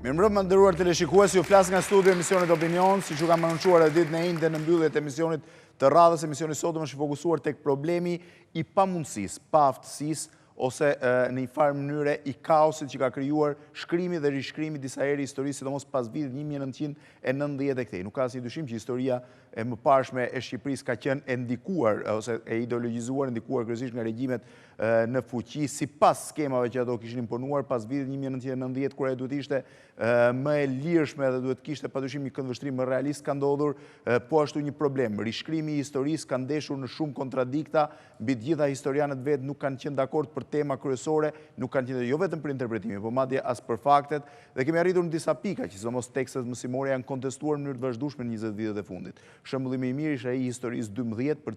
Mirëmbrëma nderuar teleshikues, ju flas nga studio emisionit Opinion, siç u kam anoncuar edhe ditën e ende në mbyllje të emisionit të radhës. Emisioni sotëm është i fokusuar tek problemi i pamundësisë, pa aftësisë ose në një farë mënyre i kaosit që ka krijuar shkrimi dhe rishkrimi disa eri historisë, sidomos pas vitit 1990 e këtej. Nuk ka asnjë dyshim që historia e mëparshme e Shqipërisë ka qenë e ndikuar ose e ideologjizuar, ndikuar kryesisht nga regjimet në fuqi, sipas skemave që ato kishin imponuar pas vitit 1990, kur ajo duhet ishte më e lirshme dhe duhet kishte padyshim një këndvështrim më realist, ka ndodhur po ashtu një problem. Rishkrimi i historisë ka ndeshur në shumë kontradikta, mbi të gjitha historianët vetë nuk kanë qenë dakord për tema kryesore, nuk kanë qenë jo vetëm për interpretimin, por madje as për faktet, dhe kemi arritur në disa pika që sidomos tekstet mësimore janë kontestuar në mënyrë të vazhdueshme në 20 vitet e fundit. Shembulli më i mirë ishte ai i historisë 12, për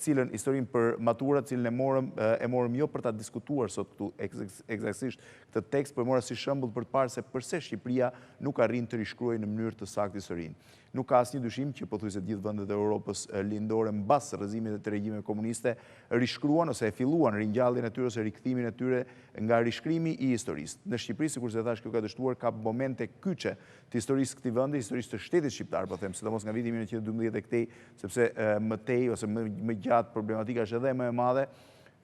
cilën historinë për matura, cilën e morëm jo për ta diskutuar sot këtu eksaktësisht këtë tekst, por e mora si shembull për të parë se pse Shqipëria nuk arrin të rishkruajë në mënyrë të saktë historinë. Nuk ka asnjë dyshim që pothuajse të gjithë vendet e Europës lindore mbas rrëzimit të regjimeve komuniste rishkruan ose e filluan ringjalljen e tyre ose rikthimin e tyre nga rishkrimi i historisë. Në Shqipëri, sikurse thash, kjo ka dështuar ka momente kyçe të historisë këtij vendi, historisë të shtetit shqiptar, po them, sidomos nga viti 1912 e këtej, sepse më tej ose më gjatë problematika është edhe më e madhe,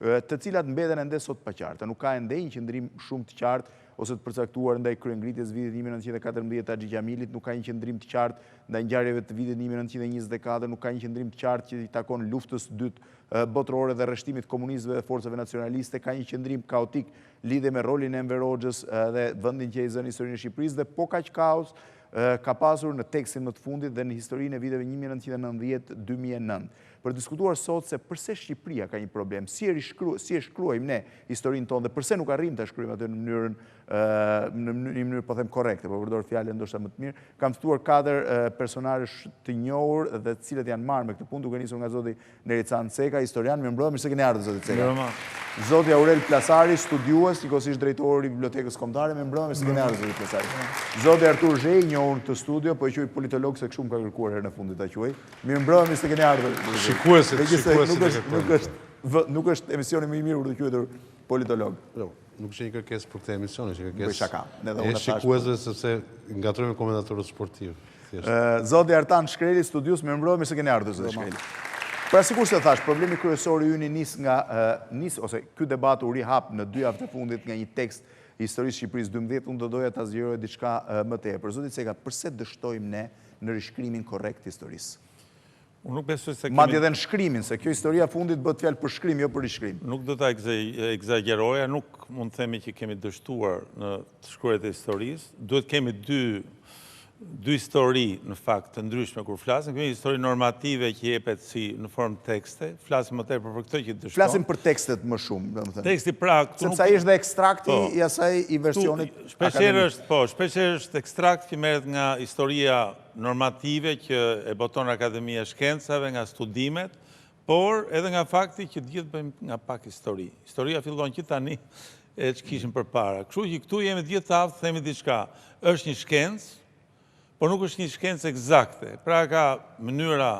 të cilat mbeten ende sot pa qartë. Nuk ka ende një qëndrim shumë të qartë ose të përcaktuar ndaj kryengritjes vitit 1914 të Axhi Xhamilit, nuk ka një qëndrim të qartë ndaj ngjarjeve të vitit 1924, nuk ka një qëndrim të qartë që i takon luftës së dytë botërore dhe rreshtimit komunizmëve dhe forcave nacionaliste, ka një qëndrim kaotik lidhje me rolin e Enver Hoxhës dhe vendin që i zënë historinë e Shqipërisë, dhe po kaq kaos ka pasur në tekstin më të fundit dhe në historinë e viteve 1990-2009. Për diskutuar sot se pse Shqipëria ka një problem, si e shkruajmë ne historinë tonë dhe pse nuk arrim ta shkruajmë atë në mënyrë po them korrekte, po përdor fjalën ndoshta më të mirë. Kam ftuar 4 personazhe të njohur dhe të cilët janë marrë me këtë punë, duke nisur nga zoti Nerican Ceka, historian. Mirëmbrëma, mirë se keni ardhur zoti Ceka. Mirëmbrëma. Zoti Aurel Plasari, studiues, njëkohësisht drejtori i Bibliotekës Kombëtare. Mirëmbrëma, mirë se keni ardhur zoti Plasari. Zoti Artur Zhej, njohur në studio, po e quaj politolog se kështu më ka kërkuar herën e fundit ta quaj. Mirëmbrëma, mirë se keni ardhur. Nuk është emisioni më i mirë për të quajtur politolog. Nuk është një kërkesë për këtë emision, është një Bëj shaka. kërkesë e shikuesve sepse ngatrojmë komentatorët sportiv. Zoti Artan Shkreli, studius, mirëmbrëma, mirë se keni ardhur zoti Shkreli. Pra sikur se thash, problemi kryesor i ynë ose ky debat u rihap në 2 javët e fundit nga një tekst i historisë Shqipërisë 12, unë do doja ta zgjeroj diçka më tepër. Zoti Ceka, pse dështojmë ne në rishkrimin korrekt të historisë? Unë nuk besoj se madje edhe në shkrimin, se kjo historia fundit bëhet fjalë për shkrim, jo për rishkrim. Nuk do ta egzageroja, nuk mund të themi që kemi dështuar në shkruajtjen e historisë. Duhet kemi dy histori në fakt të ndryshme kur flasim. Kemi histori normative që jepet si në formë tekste, flasim më tepër për këtë që dështon. Flasim për tekstet më shumë, domethënë. Teksti pra, sepse ai është dhe ekstrakti i asaj i versionit akademik. Shpeshherë është ekstrakt që merret nga historia normative që e boton Akademia e Shkencave, nga studimet, por edhe nga fakti që të gjithë bëjmë nga pak histori. Historia fillon që tani e që kishim përpara. Kështu që këtu jemi të gjithë të aftë, themi diçka. Është një shkencë, por nuk është një shkencë eksakte. Pra ka mënyra,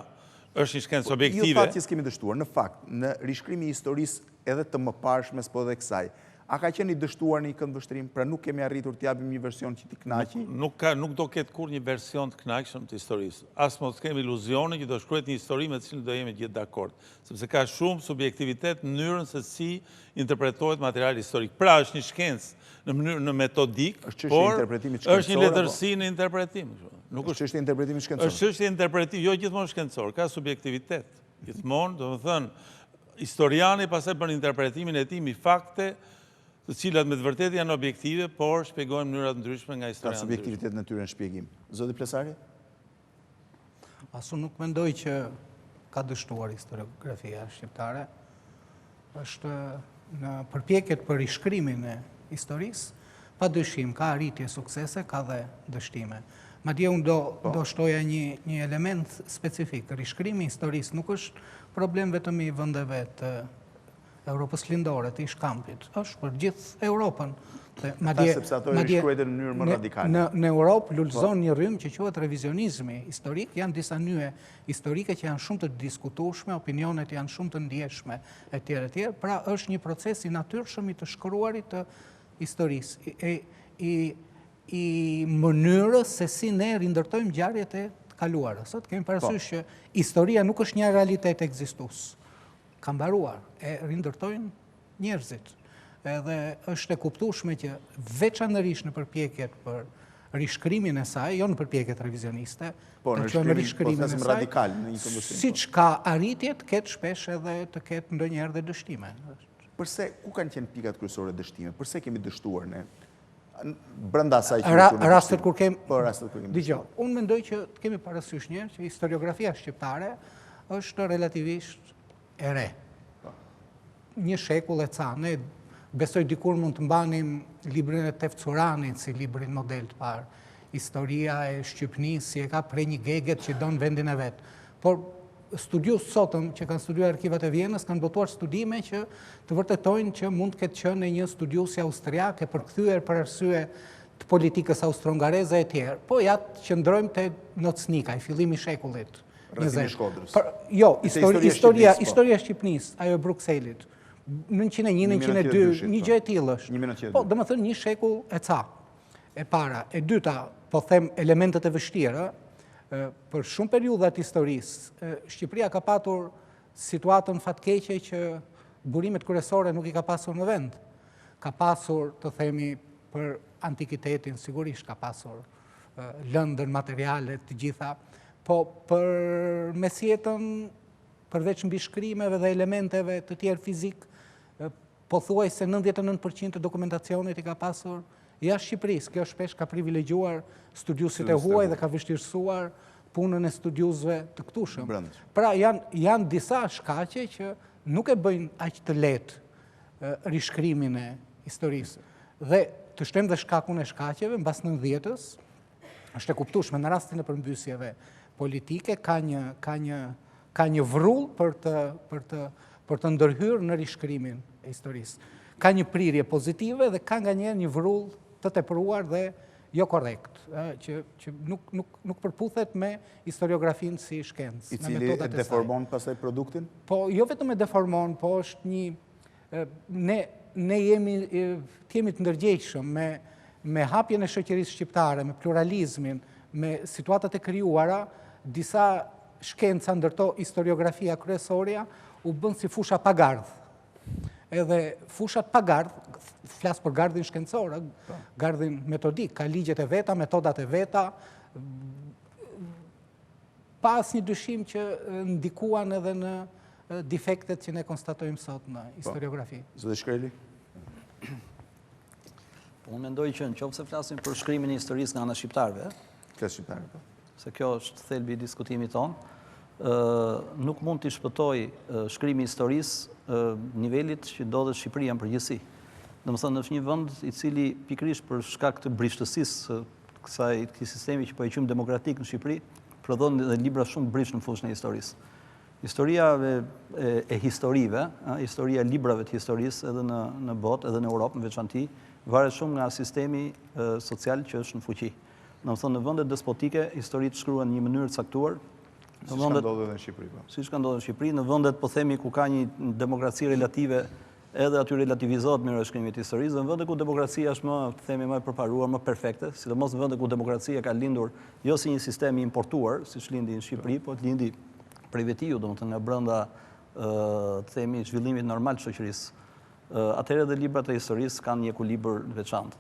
është një shkencë objektive. Jo fakt që s'kemi dështuar, në fakt, në rishkrimi i historisë edhe të mëparshmes, po dhe kësaj, a ka qenë i dështuar një këndvështrim, pra nuk kemi arritur të japim një version që t'i kënaqi? Nuk do ketë kur një version të kënaqshëm të historisë. As mos kemi iluzionin që do shkruhet një histori me të cilën do jemi gjithë dakord, sepse ka shumë subjektivitet në mënyrën se si interpretohet materiali historik. Pra është një shkencë në metodik, por është një letërsi në interpretim. Nuk është çështje interpretimi shkencor. Është çështje interpretimi, jo gjithmonë shkencor, ka subjektivitet. Gjithmonë, domethënë, historiani pastaj bën interpretimin e tij me fakte, të cilat me të vërtetë janë objektive, por shpjegojnë mënyra të ndryshme nga historia. Ka subjektivitet në tyre në shpjegim. Zoti Plasari? Asu nuk mendoj që ka dështuar historiografia shqiptare. Është në përpjekjet për rishkrimin e historisë, padyshim ka arritje suksese, ka dhe dështime. Madje unë do shtoja një element specifik. Rishkrimi i historisë nuk është problem vetëm i vendeve të Europës lindore, të shkampit. Është për gjithë Europën. Sepse ato i rishkruajnë në mënyrë më radikale. Në Europë lullëzon një rrymë që quhet revizionizmi historik, janë disa nyje historike që janë shumë të diskutueshme, opinionet janë shumë të ndjeshme, etj. Pra është një proces i natyrshëm i të shkruarit të historisë. i mënyrës se si ne rindërtojmë ngjarjet e kaluarës. Sot kemi parasysh që historia nuk është një realitet ekzistus. Ka mbaruar, e rindërtojnë njerëzit. Edhe është e kuptueshme që veçanërisht në përpjekjet për rishkrimin e saj, jo në përpjekjet revizioniste, në rishkrimin e saj, radikal në një këndësim. Siç ka arritjet, ketë shpesh edhe të ketë ndonjëherë dhe dështime. Përse, ku kanë qenë pikat kryesore dështime? Përse kemi dështuar ne? Brenda asaj që rastet kur kemi. Dgjoj, unë mendoj që kemi parasysh një që historiografia shqiptare është relativisht e re. Një shekull e ca. Ne besoj dikur mund të mbanim librin e Tevcuranit si librin model të parë. Historia e Shqipënisë si e ka prej një geget që don vendin e vet. Por studiues sotëm që kanë studiuar arkivat e Vjenës kanë botuar studime që të vërtetojnë që mund të ketë qenë një studius austriak e përkthyer për arsye të politikës austro-hungareze e tjerë. Po ja qëndrojmë te Nocnika, i fillimi i shekullit. Rrëzimi i Shkodrës. Jo, historia e Shqipënisë, ajo e Brukselit. 1901, 1902, një gjë e tillë është. Po, domethënë një shekull e ca. E para, e dyta, po them elementet e vështira, për shumë periudhat historisë, Shqipëria ka patur situatën fatkeqe që burimet kryesore nuk i ka pasur në vend. Ka pasur, të themi, për antikitetin, sigurisht ka pasur lëndën, materialet, të gjitha, po për mesjetën, përveç mbi shkrimeve dhe elementeve të tjerë fizik, pothuaj se 99% të dokumentacionit i ka pasur jashtë Shqipërisë. Kjo shpesh ka privilegjuar studiusit e huaj dhe ka vështirësuar punën e studiusve të këtushëm. Pra janë disa shkaqe që nuk e bëjnë aq të lehtë rishkrimin e historisë. Dhe të shtojmë dhe shkakun e shkaqeve, mbas 90-s, është e kuptueshme në rastin e përmbysjeve politike ka një vrull për të ndërhyrë në rishkrimin e historisë. Ka një prirje pozitive dhe ka nganjëherë një vrull të tepruar dhe jo korrekt, që nuk përputhet me historiografinë si shkencë. I cili e deformon pastaj produktin? Po, jo vetëm e deformon, po është një... Ne jemi të ndërgjegjshëm me hapjen e shoqërisë shqiptare, me pluralizmin, me situatat e krijuara, disa shkenca ndërto historiografia kryesorja u bën si fusha pagardh. Edhe fushat pagardh, flas për gardhin shkencor, gardhin metodik, ka ligjet e veta, metodat e veta, pa asnjë dyshim që ndikuan edhe në defektet që ne konstatojmë sot në historiografi. Zoti Shkreli? Unë mendoj që nëse flasim për shkrimin e historisë nga ana shqiptarëve, se kjo është thelbi i diskutimit tonë, nuk mund të shpëtoj shkrimi i historisë nivelit që ndodhet Shqipëria në përgjithësi. Domethënë është një vend i cili pikërisht për shkak të brishtësisë kësaj sistemi që po e quajmë demokratik në Shqipëri, prodhon edhe libra shumë brish në fushën e historisë. Historia e historive, historia e librave të historisë edhe në botë, edhe në Europë në veçanti, varet shumë nga sistemi social që është në fuqi. Domethënë në vende despotike historitë shkruhen në një mënyrë të caktuar, siç ka ndodhur edhe në Shqipëri. Siç ka ndodhur në Shqipëri, në vendet po themi ku ka një demokraci relative, edhe aty relativizohet mënyra e shkrimit të historisë, dhe në vende ku demokracia është më e përparuar, më perfekte, sidomos në vende ku demokracia ka lindur jo si një sistem i importuar, siç lindi në Shqipëri, po lindi prej vetiu, domethënë nga brenda themi zhvillimit normal të shoqërisë. Atëherë edhe librat e historisë kanë një ekuilibër të veçantë.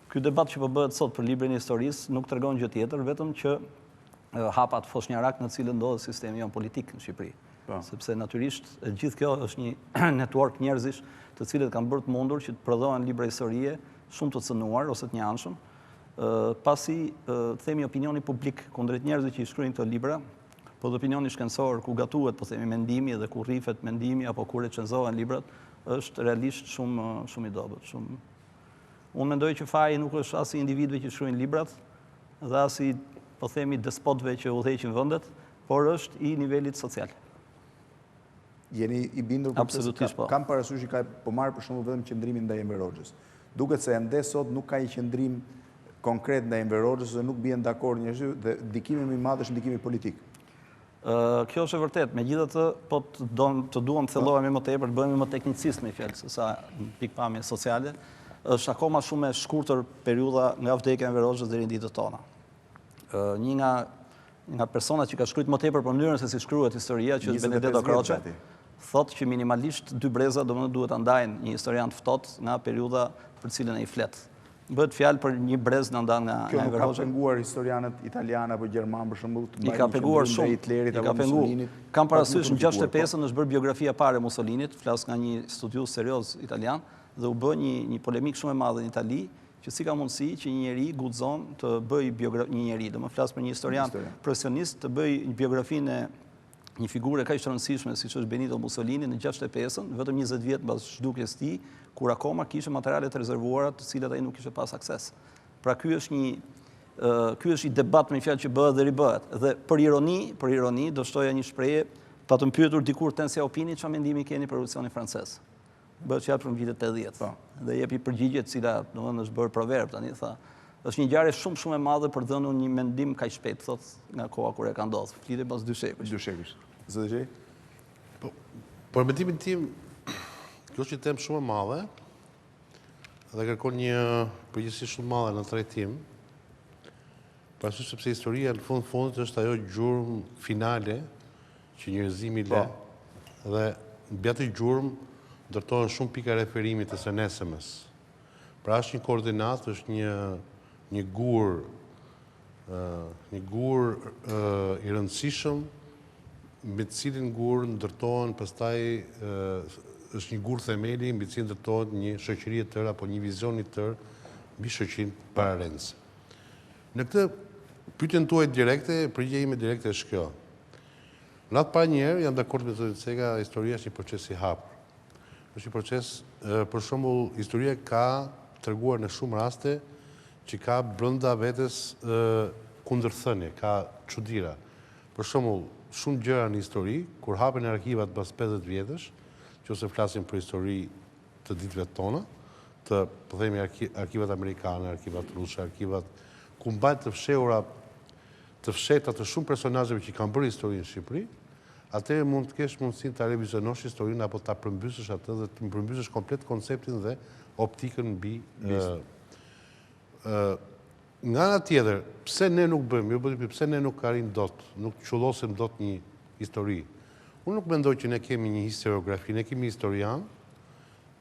Ky debat që po bëhet sot për librin e historisë nuk tregon gjë tjetër, vetëm që hapat foshnjarak në cilën ndodhet sistemi jon politik në Shqipëri. Sepse natyrisht gjithë kjo është një network njerëzish të cilët kanë bërë të mundur që të prodhohen libra historie shumë të cënuar ose të njanshëm, pasi themi opinioni publik kundrejt njerëzve që i shkruajnë këto libra, po dhe opinioni shkencor ku gatuhet po themi mendimi dhe ku rrifet mendimi apo ku recenzohen librat, është realisht shumë i dobët, Unë mendoj që faji nuk është as i individëve që shkruajnë librat, dhe as i po themi despotëve që udhëheqin vendet, por është i nivelit social. Jeni i bindur për Absolutisht po. Kam parasysh që ka po marr për shembull vetëm qëndrimin ndaj Enver Hoxhës. Duket se ende sot nuk ka një qëndrim konkret ndaj Enver Hoxhës dhe nuk bien dakord njerëzit dhe ndikimi më i madh është ndikimi politik. Kjo është e vërtet, megjithatë po të duam të thellohemi më tepër, të bëhemi më teknicistë me fjalë se sa pikpamje sociale. është akoma shumë e shkurtër periudha nga vdekja e Verozhës deri në ditët tona. Një nga personat që ka shkruajtur më tepër për mënyrën se si shkruhet historia, që është Benedetto Croce, thotë që minimalisht 2 breza duhet ta ndajnë një historian ftohtë nga periudha për cilën ai flet. Bëhet fjalë për një brez në ndan nga Verozha. Kjo ka penguar historianët italianë apo gjermanë për shembull, I ka penguar shumë Hitlerit apo Mussolinit. Kam parasysh në 65-ën është bërë biografia e parë e Mussolinit, flas nga një studius serioz italian dhe u bë një polemik shumë e madhe në Itali, që si ka mundësi që një njeri guxon të bëj një njeri, do më flas për një historian profesionist, të bëj një biografinë e një figure kaq të rëndësishme siç është Benito Mussolini në 65-ën, vetëm 20 vjet mbas zhdukjes së tij, kur akoma kishte materiale të rezervuara të cilat ai nuk kishte pas akses. Pra ky është një debat me fjalë që bëhet dhe ribëhet. Dhe për ironi do shtoja një shprehje, pa të mpyetur dikur Ten Xiaopinit çfarë mendimi keni për revolucionin francez. Bëhet fjalë për vitet 80. Dhe jepi përgjigje të cilat domethënë është bërë proverb tani, tha. Është një ngjarje shumë e madhe për dhënë një mendim kaq shpejt, thot, nga koha kur e ka ndodhur. Flitet pas 2 shekuj. 2 shekuj. Zëdëgjej? Për mendimin tim, kjo është një temë shumë e madhe dhe kërkon një përgjegjësi shumë madhe në trajtim. Parasysh sepse historia në fundit është ajo gjurmë finale që njerëzimi le dhe mbi atë gjurmë ndërtohen shumë pika referimi të së nesërmes. Pra është një koordinat, është një gur i rëndësishëm mbi të cilin gur ndërtohen pastaj është një gur themeli mbi të cilin ndërtohet një shoqëri e tërë apo një vizion i tërë mbi shoqërinë pararense. Në këtë pyetjen tuaj direkte, përgjigjja ime direkte është kjo. Në atë parë njerë, jam dakord me zotin Ceka, historia është një proces i hapur. Është një proces, për shembull, historia ka treguar në shumë raste që ka brenda vetes kundërthënie, ka çuditëra. Për shembull, shumë gjëra në histori, kur hapen arkivat pas 50 vjetësh, nëse flasim për histori të ditëve tona, të po themi arkivat amerikane, arkivat ruse, arkivat ku mbajnë të fsheta të shumë personazheve që kanë bërë historinë në Shqipëri, atëherë mund të kesh mundësinë ta revizionosh historinë apo ta përmbysësh atë dhe të përmbysësh komplet konceptin dhe optikën mbi nga ana tjetër, pse ne nuk bëjmë, pse ne nuk arrim dot, nuk qullosim dot një histori. Unë nuk mendoj që ne kemi një historiografi, ne kemi historian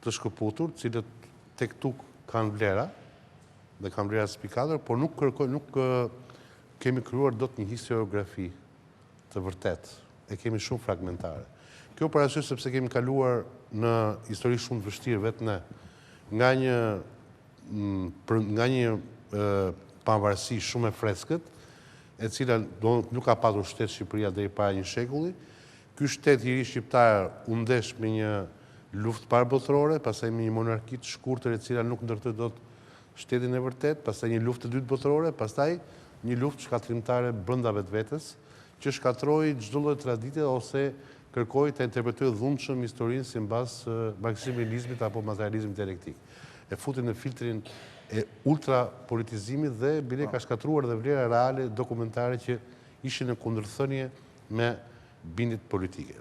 të shkëputur, cilët tek tuk kanë vlera dhe kanë vlera spikator, por nuk kemi krijuar dot një historiografi të vërtet. E kemi shumë fragmentare. Kjo parasysh sepse kemi kaluar në histori shumë të vështirë vetë ne, nga një pavarësi shumë e freskët, e cila nuk ka patur shtet Shqipëria deri para një shekulli. Ky shtet i ri shqiptar u ndesh me një luftë parabotërore, pastaj me një monarki të shkurtër e cila nuk ndërtoi dot shtetin e vërtet, pastaj një luftë të dytë botërore, pastaj një luftë shkatrimtare brenda vetvetes, që shkatroi çdo lloj tradite ose kërkoi të interpretojë dhunshëm historinë sipas marksizmit apo materializmit dialektik. E futi në filtrin e ultrapolitizimit dhe bile ka shkatruar dhe vlera reale dokumentare që ishin në kundërthënie me bindjet politike.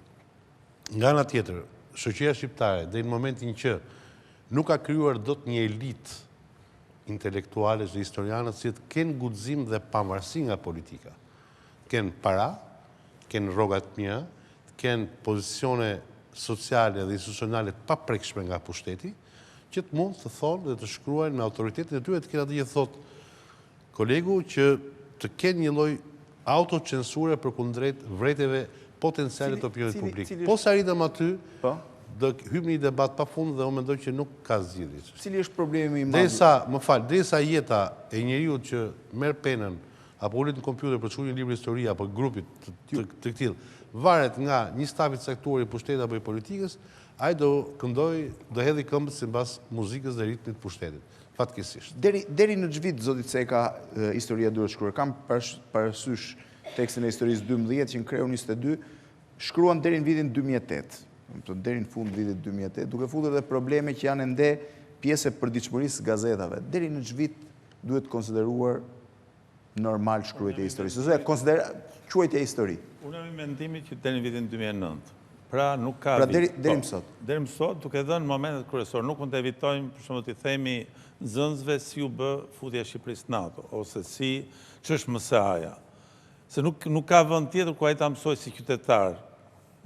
Nga ana tjetër, shoqëria shqiptare deri në momentin që nuk ka krijuar dot një elitë intelektuale dhe historianët që kanë guxim dhe pavarësi nga politika. Kanë para, kanë rroga të mira, kanë pozicione sociale dhe institucionale të paprekshme nga pushteti, që të mund të thonë dhe të shkruajnë me autoritetin e tyre të kenë atë që thot kolegu që të kenë një lloj autocensure përkundrejt vërtetëve potenciale të opinionit publik. Po sa arritëm aty, do hyjmë në një debat pafund dhe unë mendoj që nuk ka zgjidhje. Cili është problemi i madh? Derisa jeta e njeriu që merr penën apo ulet në kompjuter për të shkruar një libër histori apo grupit të tillë, varet nga një staf i caktuar i pushtetit apo i politikës, ai do hedhë këmbët sipas muzikës dhe ritmit të pushtetit. Fatkeqësisht. Deri në ç'vit zoti Ceka historia duhet shkruar. Kam parasysh tekstin e historisë 12 që në kreun 22 shkruan deri në vitin 2008. Deri në fund vitit 2008, duke futur edhe probleme që janë ende pjesë e përditshmërisë së gazetave. Deri në ç'vit duhet konsideruar normal shkruajtja e historisë, ose quajtja histori. Unë jam i mendimit që deri në vitin 2009. Pra nuk ka... Pra deri mësot? Deri mësot, duke dhënë momentet kryesor. Nuk mund të evitojmë, për shumë të themi, nxënësve si u bë futja e Shqipërisë NATO, ose si ç'është MSA-ja. Se nuk ka vend tjetër ku ai ta mësoj si qytetar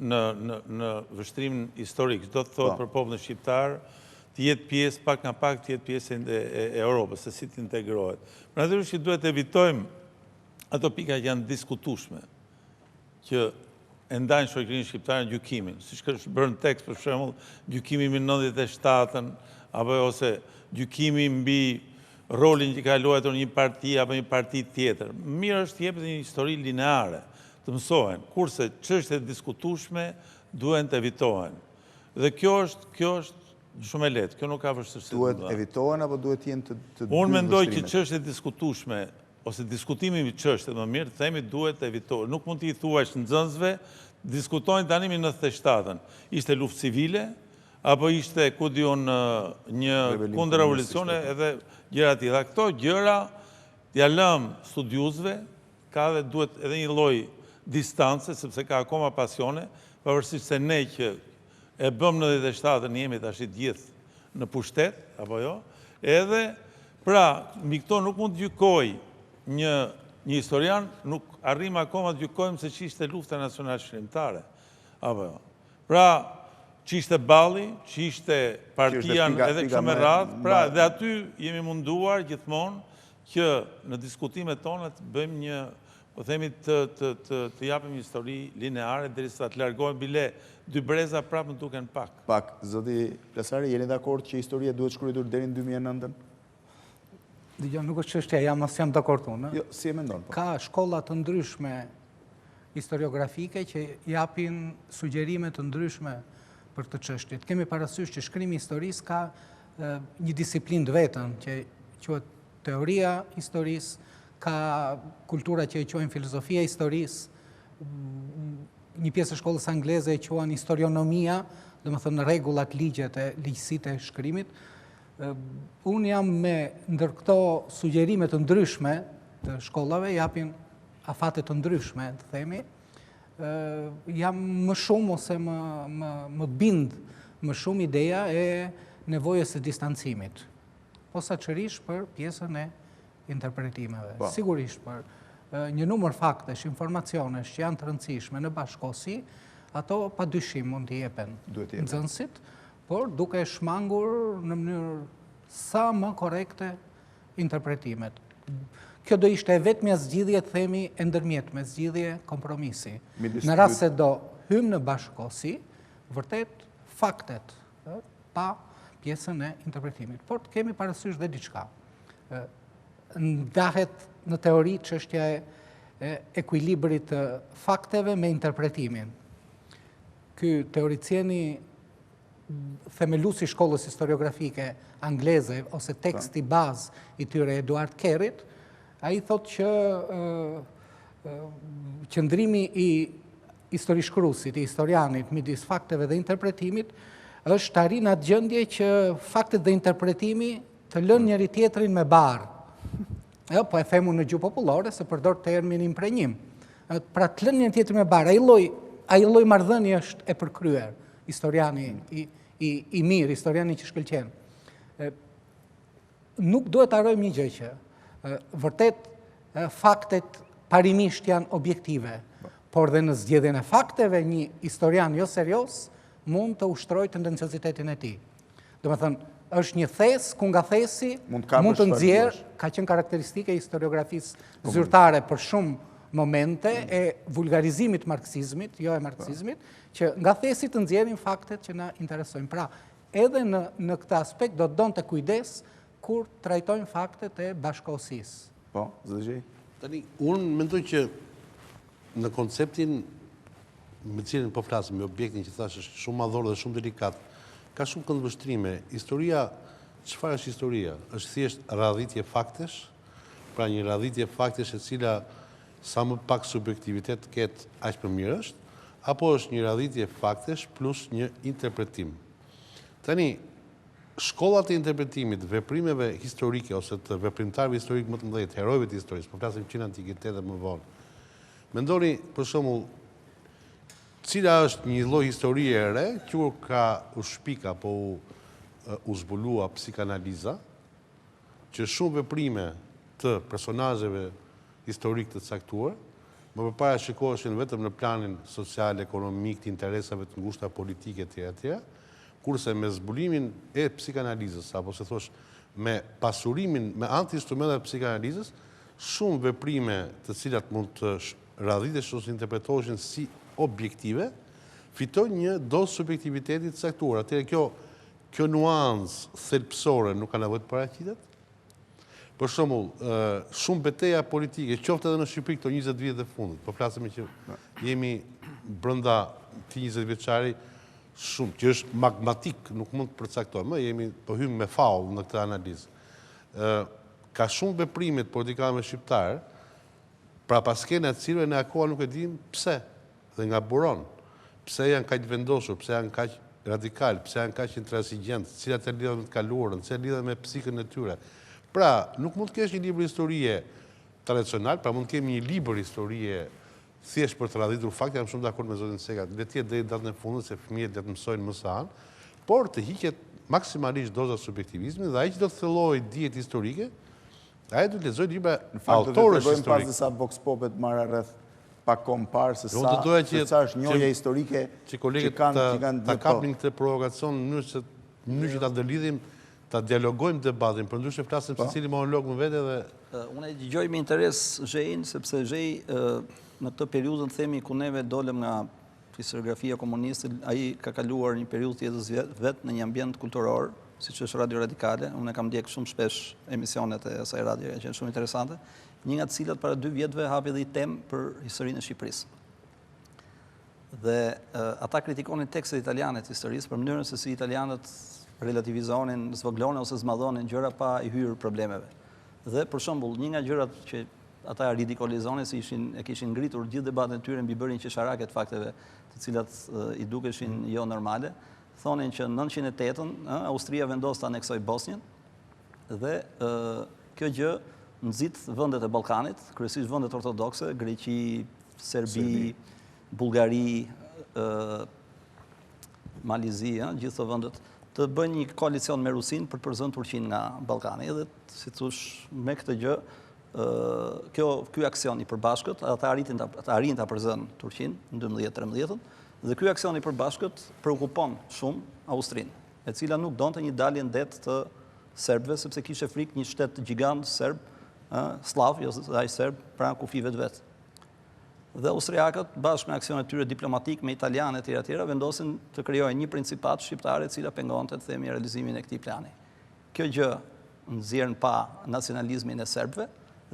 në vështrimin historik. Do të thotë për popullin shqiptar të jetë pjesë pak nga pak të jetë pjesë e Europës, se si të integrohet. Pra natyrisht që duhet të evitojmë ato pika që janë diskutueshme, që e ndajnë shoqërinë shqiptare në gjykimin, siç është bërë në tekst për shembull, gjykimi mbi 97-ën apo ose gjykimi mbi rolin që ka luajtur një parti apo një parti tjetër. Mirë është të jepet një histori lineare, të mësohen, kurse çështjet e diskutueshme duhen të evitohen. Dhe kjo është shumë e lehtë, kjo nuk ka vështirësi. Duhet evitohen apo duhet jenë të dy vështrime? Unë mendoj që çështjet diskutueshme ose diskutimi mbi çështjet, më mirë themi, duhet të evitohen. Nuk mund t'i thuash nxënësve, diskutojnë tani mbi 97-ën. Ishte luftë civile apo ishte ku diun një kundër revolucione edhe gjëra të tilla. Këto gjëra t'ja lëm studiuesve, ka dhe duhet edhe një lloj distance, sepse ka akoma pasione, pavarësisht se ne që e bëm në 97-ën jemi tash të gjithë në pushtet, apo jo, edhe, pra, mbi këto nuk mund të gjykoj një historian, nuk arrim akoma të gjykojmë se ç'ishte lufta nacionale shkrimtare, apo jo. Pra, ç'ishte balli, ç'ishte partia edhe kështu me radhë, pra, dhe aty jemi munduar gjithmonë që në diskutimet tona të bëjmë një, po themi të japim një histori lineare derisa të largohen bile dy breza prapë në duken pak. Pak, zoti Plasari, jeni dakord që historia duhet shkruar deri në 2009-ën? Dgjoj, nuk është çështja, jam dakord unë. Jo, si e mendon? Ka shkolla të ndryshme historiografike që japin sugjerime të ndryshme për këtë çështje. Kemi parasysh që shkrimi i historisë ka një disiplinë të vetën që quhet teoria historisë, ka kultura që e quajnë filozofia e historisë, një pjesë e shkollës angleze e quajnë historionomia, domethënë rregullat, ligjet e ligjësitë e shkrimit. Unë jam me ndër këto sugjerimet të ndryshme të shkollave, japin afate të ndryshme, të themi, jam më shumë ose më bind më shumë ideja e nevojës së distancimit, posaçërisht për pjesën e interpretimeve. Sigurisht për një numër faktesh, informacionesh që janë të rëndësishme në bashkëkohësi, ato padyshim mund t'i jepen nxënësit, por duke shmangur në mënyrë sa më korrekte interpretimet. Kjo do ishte vetmja zgjidhje, të themi, e ndërmjetme, zgjidhje kompromisi. Në rast se do hymë në bashkëkohësi, vërtet faktet, pa pjesën e interpretimit. Por kemi parasysh dhe diçka. Ndahet në teori çështja e ekuilibrit të fakteve me interpretimin. Ky teoricieni themeluesi i shkollës historiografike angleze ose teksti bazë i tyre Eduard Kerrit, ai thotë që qëndrimi i historishkruesit, i historianit midis fakteve dhe interpretimit është të arrijë në atë gjendje që faktet dhe interpretimi të lënë njëri tjetrin me barë. Jo, po e themu në gjuhë popullore se përdor termin imprenjim. Pra të lënë njëri tjetrin me barë, ai lloj marrëdhënie është e përkryer, historiani i mirë, historiani që shkëlqen. Nuk duhet të harrojmë një gjë që vërtet faktet parimisht janë objektive, por dhe në zgjedhjen e fakteve një historian jo serioz mund të ushtrojë tendenciozitetin e tij. Domethënë, është një thes, ku nga thesi mund të nxjerrë, ka qenë karakteristike e historiografisë zyrtare për shumë momente e vulgarizimit marksizmit, jo e marksizmit, që nga thesi të nxjerrin faktet që na interesojnë. Pra, edhe në këtë aspekt do të donte kujdes kur trajtojnë faktet e bashkëkohësisë. Po, zoti Gjej. Tani, unë mendoj që në konceptin me cilin po flasim, me objektin që thash është shumë madhor dhe shumë delikat, ka shumë këndvështrime. Historia, çfarë është historia? Është thjesht radhitje faktesh, pra një radhitje faktesh e cila sa më pak subjektivitet ketë aq më mirë është, apo është një radhitje faktesh plus një interpretim. Tani, shkollat e interpretimit, veprimeve historike ose të veprimtarëve historik më të mëdhenj, herojëve të historisë, po flasim që në antikitet dhe më vonë. Mendoni, për shembull, cila është një lloj historie e re, që ka u shpika, po u zbulua psikanaliza, që shumë veprime të personazheve historik të caktuar, më përpara shikoheshin vetëm në planin social, ekonomik, të interesave të ngushta politike etj. Kurse me zbulimin e psikanalizës, apo se thosh me pasurimin, me anti-instrumentat psikanalizës, shumë veprime të cilat mund të radhitesh ose interpretoheshin si objektive, fitojnë një dosë subjektivitetit të caktuar. Atëherë kjo nuancë thelbësore nuk ka nevojë të paraqitet. Për shembull, shumë betejë politike, qoftë edhe në Shqipëri këto 20 vjet e fundit, po flasim që jemi brenda këtij 20 vjeçari shumë që është magmatik, nuk mund të përcaktojmë, jemi po hym me faull në këtë analizë. Ka shumë veprime të politikanëve shqiptar, pra pas skena të cilëve ne akoma nuk e dimë pse dhe nga buron, pse janë kaq vendosur, pse janë kaq radikal, pse janë kaq intransigjent, cilat e lidhen me të kaluarën, cilat lidhen me psikën e tyre. Pra, nuk mund të kesh një libër historie tradicional, pra mund të kemi një libër historie thjesht për të radhitur fakte, jam shumë dakord me zotin Seka, le të jetë deri datën e fundit se fëmijët le të mësojnë më së an, por të hiqet maksimalisht doza subjektivizmi dhe ai që do të thellojë dijet historike, ai do të lexojë libra autorësh historik. Pas disa vox popet marrë rreth pak kohë më parë se sa është njohja historike që kolegët ta kapnin këtë provokacion në mënyrë që ta ndërlidhim, ta dialogojmë debatin, për ndryshe flasim secili monolog më vete dhe... Unë e dëgjoj me interes Zhejin, sepse Zhej në këtë periudhën themi ku neve dolem nga historiografia komuniste, ai ka kaluar një periudhë të jetës vet në një ambient kulturor, siç është Radio Radikale. Unë e kam ndjek shumë shpesh emisionet e asaj radio, që janë shumë interesante. Një nga të cilat para 2 vjetëve hapi dhe i temë për historinë e Shqipërisë. Dhe ata kritikonin tekstet italiane të historisë për mënyrën se si italianët relativizonin, zvoglonin ose zmadhonin gjëra pa i hyrë problemeve. Dhe për shembull, një nga gjërat që ata ridikolizonin se e kishin ngritur gjithë debatin e tyre mbi bërjen qesharake të fakteve, të cilat i dukeshin jo normale, thonin që në 908 Austria vendos të aneksoj Bosnjën dhe kjo gjë nxit vendet e Ballkanit, kryesisht vendet ortodokse, Greqi, Serbi, Bullgari, Malizi, gjithë të vendet të bëjnë një koalicion me Rusin për të përzënë Turqinë nga Ballkani. Dhe, si thosh, me këtë gjë, ky aksion i përbashkët, ata arrin ta përzënë Turqinë në 12-13, dhe ky aksion i përbashkët preokupon shumë Austrinë, e cila nuk donte një dalje ndet të serbëve, sepse kishte frikë një shtet gjigant serb, slav, jo ai serb, pranë kufive të vet. Dhe austriakët, bashkë me aksionet tyre diplomatik me italianë e tjera, vendosin të krijojnë një principat shqiptare e cila pengonte të themi realizimin e këtij plani. Kjo gjë nxjerr pa nacionalizmin e serbëve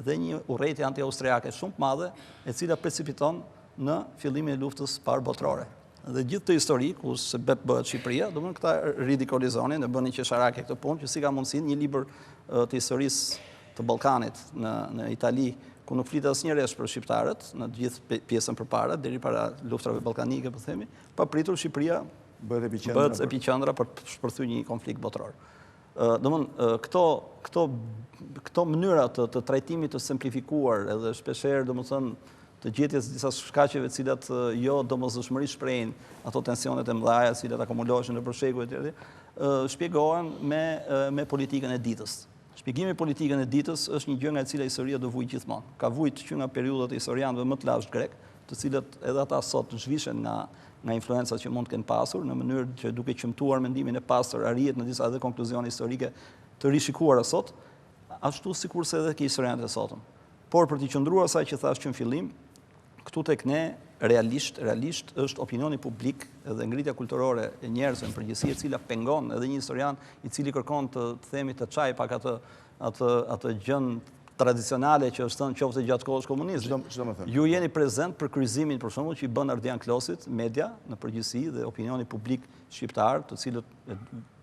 dhe një urrëtie anti-austriake shumë të madhe, e cila precipiton në fillimin e luftës parë botërore. Dhe gjithë të histori, ku se bëhet Shqipëria, domethënë këta ridikolizonin dhe bënin qesharake këtë punë, që si ka mundësinë një libër të historisë të Ballkanit në Itali, ku nuk flitet asnjëherë për shqiptarët, në gjithë pjesën përpara, deri para luftrave ballkanike, po themi, pa pritur Shqipëria bëhet epicendra për të shpërthyer një konflikt botëror. Domthon këto mënyra të trajtimit të simplifikuar edhe shpeshherë domethën të gjetjes disa shkaqeve të cilat jo domosdoshmërisht shprehin ato tensionet e mëdha të cilat akumuloheshin nëpër shekuj etj. Shpjegohen me politikën e ditës. Shpjegimi i politikën e ditës është një gjë nga e cila historia do vujë gjithmonë. Ka vujt që nga periudhat e historianëve më të lashtë grek, të cilët edhe ata sot zhvishen nga influencat që mund të kenë pasur, në mënyrë që duke qëmtuar mendimin e pastër arrihet në disa edhe konkluzione historike të rishikuara sot, ashtu sikurse edhe ke historianët e sotëm. Por për të qëndruar asaj që thash që në fillim, këtu tek ne realisht është opinioni publik dhe ngritja kulturore e njerëzve në përgjithësi, e cila pengon edhe një historian i cili kërkon të themi të çaj pak atë gjën tradicionale që është thënë qoftë gjatë kohës komunizmit. Ju jeni prezent për kryqëzimin për shembull që i bën Ardian Klosit, media në përgjithësi dhe opinioni publik shqiptar, të cilët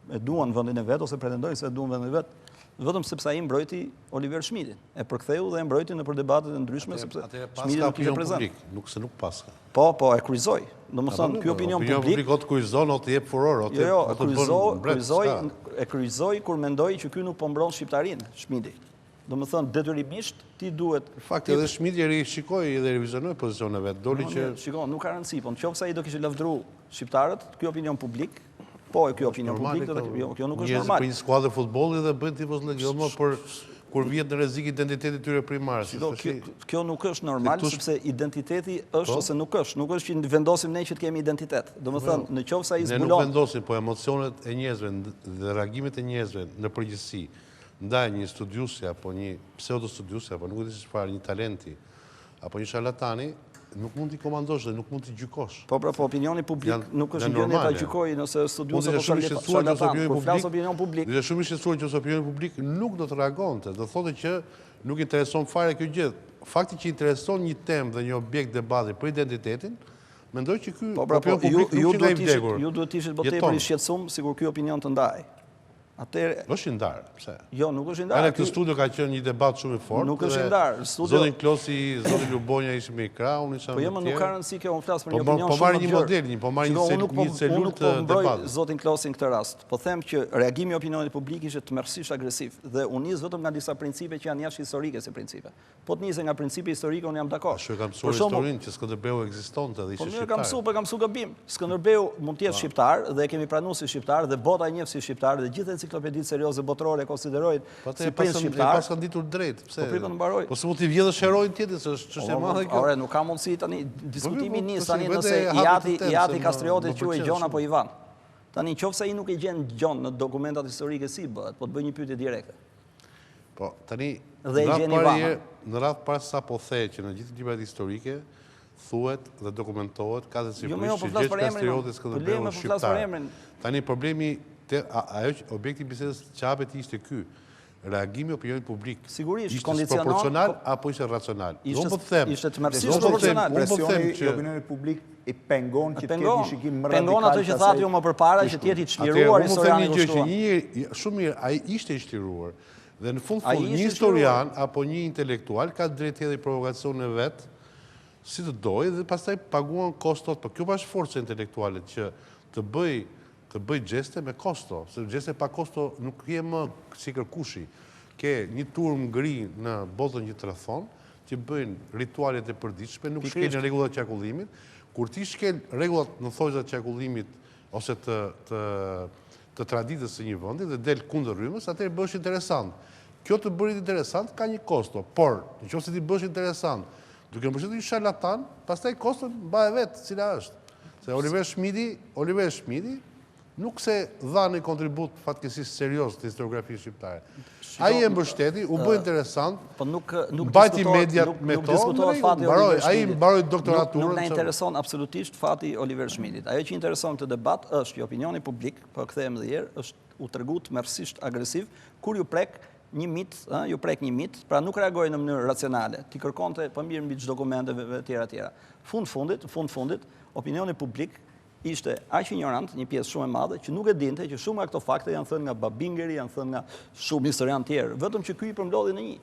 e duan vendin e vet ose pretendojnë se e duan vendin e vet, vetëm sepse ai mbrojti Oliver Schmidtin. E përktheu dhe e mbrojti nëpër debatet e ndryshme sepse Schmidti nuk ishte prezant. Nuk paska. Po, e kryqëzoi. Domethënë ky opinion publik o të kryqëzon o të jep furor, e kryqëzoi kur mendoi që ky nuk po mbron shqiptarinë, Schmidti. Do më thënë, detyrimisht, ti duhet... Fakti, edhe Shmiti rishikoi dhe revizionoi pozicionin e vet. Doli që Shikon, nuk ka rëndësi, po nëse ai do kishte lavdëruar shqiptarët, ky opinion publik, po ky opinion publik, kjo nuk është normal. Për një skuadër futbolli dhe bëjnë tifos legion për kur vjet në rrezik identiteti tyre primar. Kjo nuk është normal, sepse identiteti është ose nuk është që vendosim ne që të kemi identitet. Do më thënë, në qoftë se ai zbulon... Ne nuk vendosim, po emocionet e njerëzve dhe reagimet e njerëzve në përgjithësi ndaj një studiusi apo një pseudo-studiusi apo nuk e di çfarë, një talenti apo një charlatani, nuk mund t'i komandosh dhe nuk mund t'i gjykosh. Po, opinioni publik nuk është gjendje ta gjykojë nëse studiusi apo charlatan, kur flas opinion publik. Dhe shumë i shqetësuar që opinioni publik nuk do të reagonte, do thotë që nuk intereson fare kjo gjë. Fakti që intereson një temë dhe një objekt debati për identitetin, mendoj që ky opinion publik nuk është i vdekur. Ju duhet të ishit më tepër i shqetësuar sikur ky opinion të ndaj. Është i ndarë, pse? Jo, nuk është i ndarë. Edhe këtë studio ka qenë një debat shumë i fortë. Nuk është i ndarë. Zotin Klosi, zotin Lubonja ishë me i krah, unë isha me tjerë. Po nuk ka rëndësi kjo, unë flasë për një opinion shumë më gjërë. Po marrë një celur të debat. Unë nuk po mbroj zotin Klosin këtë rast. Po them që reagimi opinionit publik ishte tmerrsisht agresiv. Dhe unë nis vetëm nga disa principe që janë jashtë historike si principe. Po të nisë nga principi historike, unë jam dakord. Ashtu e kam mësuar historinë që Skënderbeu ekzistonte dhe ishte shqiptar. Po kam mësuar gabim. Skënderbeu mund të jetë shqiptar dhe e kemi pranuar si shqiptar dhe bota e njeh si shqiptar dhe gjithë enciklopeditë serioze botërore konsiderojnë si prins shqiptar. Pas kanë ditur drejt, pse? Po pripën mbaroj. Po se mund t'i vjedhësh heroin tjetër, se është çështje e madhe kjo. Ore, nuk ka mundësi tani diskutimi nis tani nëse Iati Kastrioti quhet Gjon apo Ivan. Tani nëse ai nuk e gjen Gjon në dokumentat historike si bëhet, po të bëj një pyetje direkte. Po, tani në radh pas sa po the që në gjithë librat historike thuhet dhe dokumentohet ka dhe sigurisht që Gjergj Kastrioti Skënderbeu është shqiptar. Tani problemi objekti i bisedës çapet ishte ky. Reagimi i opinionit publik. Sigurisht, ishte proporcional apo ishte racional. Ishte tmerrsisht proporcional. Presioni i opinionit publik i pengon që të ketë një shikim më radikal. Pengon ato që thatë ju më përpara që të jetë i çliruar historiani kushtuar. Shumë mirë, ai ishte i çliruar. Dhe në fund një historian apo një intelektual ka drejtë edhe provokacionin e vet, si të dojë dhe pastaj paguan kostot. Po kjo është forca intelektuale që të bëj gjeste me kosto, se gjeste pa kosto nuk je më si kërkushi. Ke një turm ngri në botën që të rrethon, që bëjnë ritualet e përditshme, nuk shkelin rregullat e çakullimit. Kur ti shkel rregullat në thojza të çakullimit ose të traditës së një vendi dhe del kundër rrymës, atëherë bëhesh interesant. Kjo të bërit interesant ka një kosto, por nëse ti bësh interesant, duke mbështetur një charlatan, pastaj kosto mbahet vetë, cila është. Se Oliver Schmidi nuk se dha një kontribut fatkesisht serios të historiografisë shqiptare. Ai e mbështeti, u bë interesant, mbajti mediat me to, ai mbaroi doktoraturën. Nuk na intereson absolutisht fati Oliver Schmidit. Ajo që intereson këtë debat është që opinioni publik, po kthehem edhe herë, është u tregu tmerrsisht agresiv kur ju prek një mit, pra nuk reagoi në mënyrë racionale. Ti kërkonte po mirë mbi çdo dokumenteve tjera. Fund fundit, opinioni publik ishte aq ignorant, një pjesë shumë e madhe, që nuk e dinte që shumë nga këto fakte janë thënë nga babingeri, janë thënë nga shumë historianë tjerë, vetëm që ky i përmblodhi në një.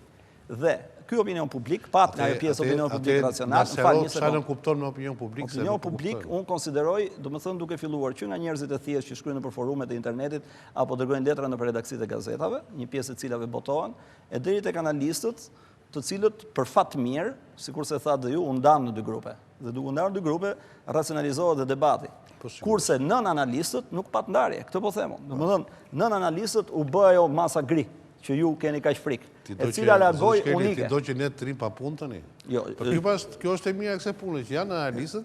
Dhe ky opinion publik, pat nga ajo pjesë opinion publik racional, çfarë kupton me opinion publik? Opinion publik, unë konsideroj, domethënë duke filluar që nga njerëzit e thjeshtë që shkruajnë nëpër forumet e internetit apo dërgojnë letra nëpër redaksitë e gazetave, një pjesë e cilave botohen, e deri tek analistët, të cilët për fat mirë, sikurse thatë dhe ju, u ndan në dy grupe. Dhe duke u ndarë në dy grupe, racionalizohet dhe debati. Kurse nën analistët nuk pat ndarje, këtë po them. Domethënë, nën analistët u bë ajo masa gri që ju keni kaq frikë, e cila largoi unike. Ti do që ne të rrim pa punë tani? Jo. Kjo është e mira kësaj pune që janë analistët,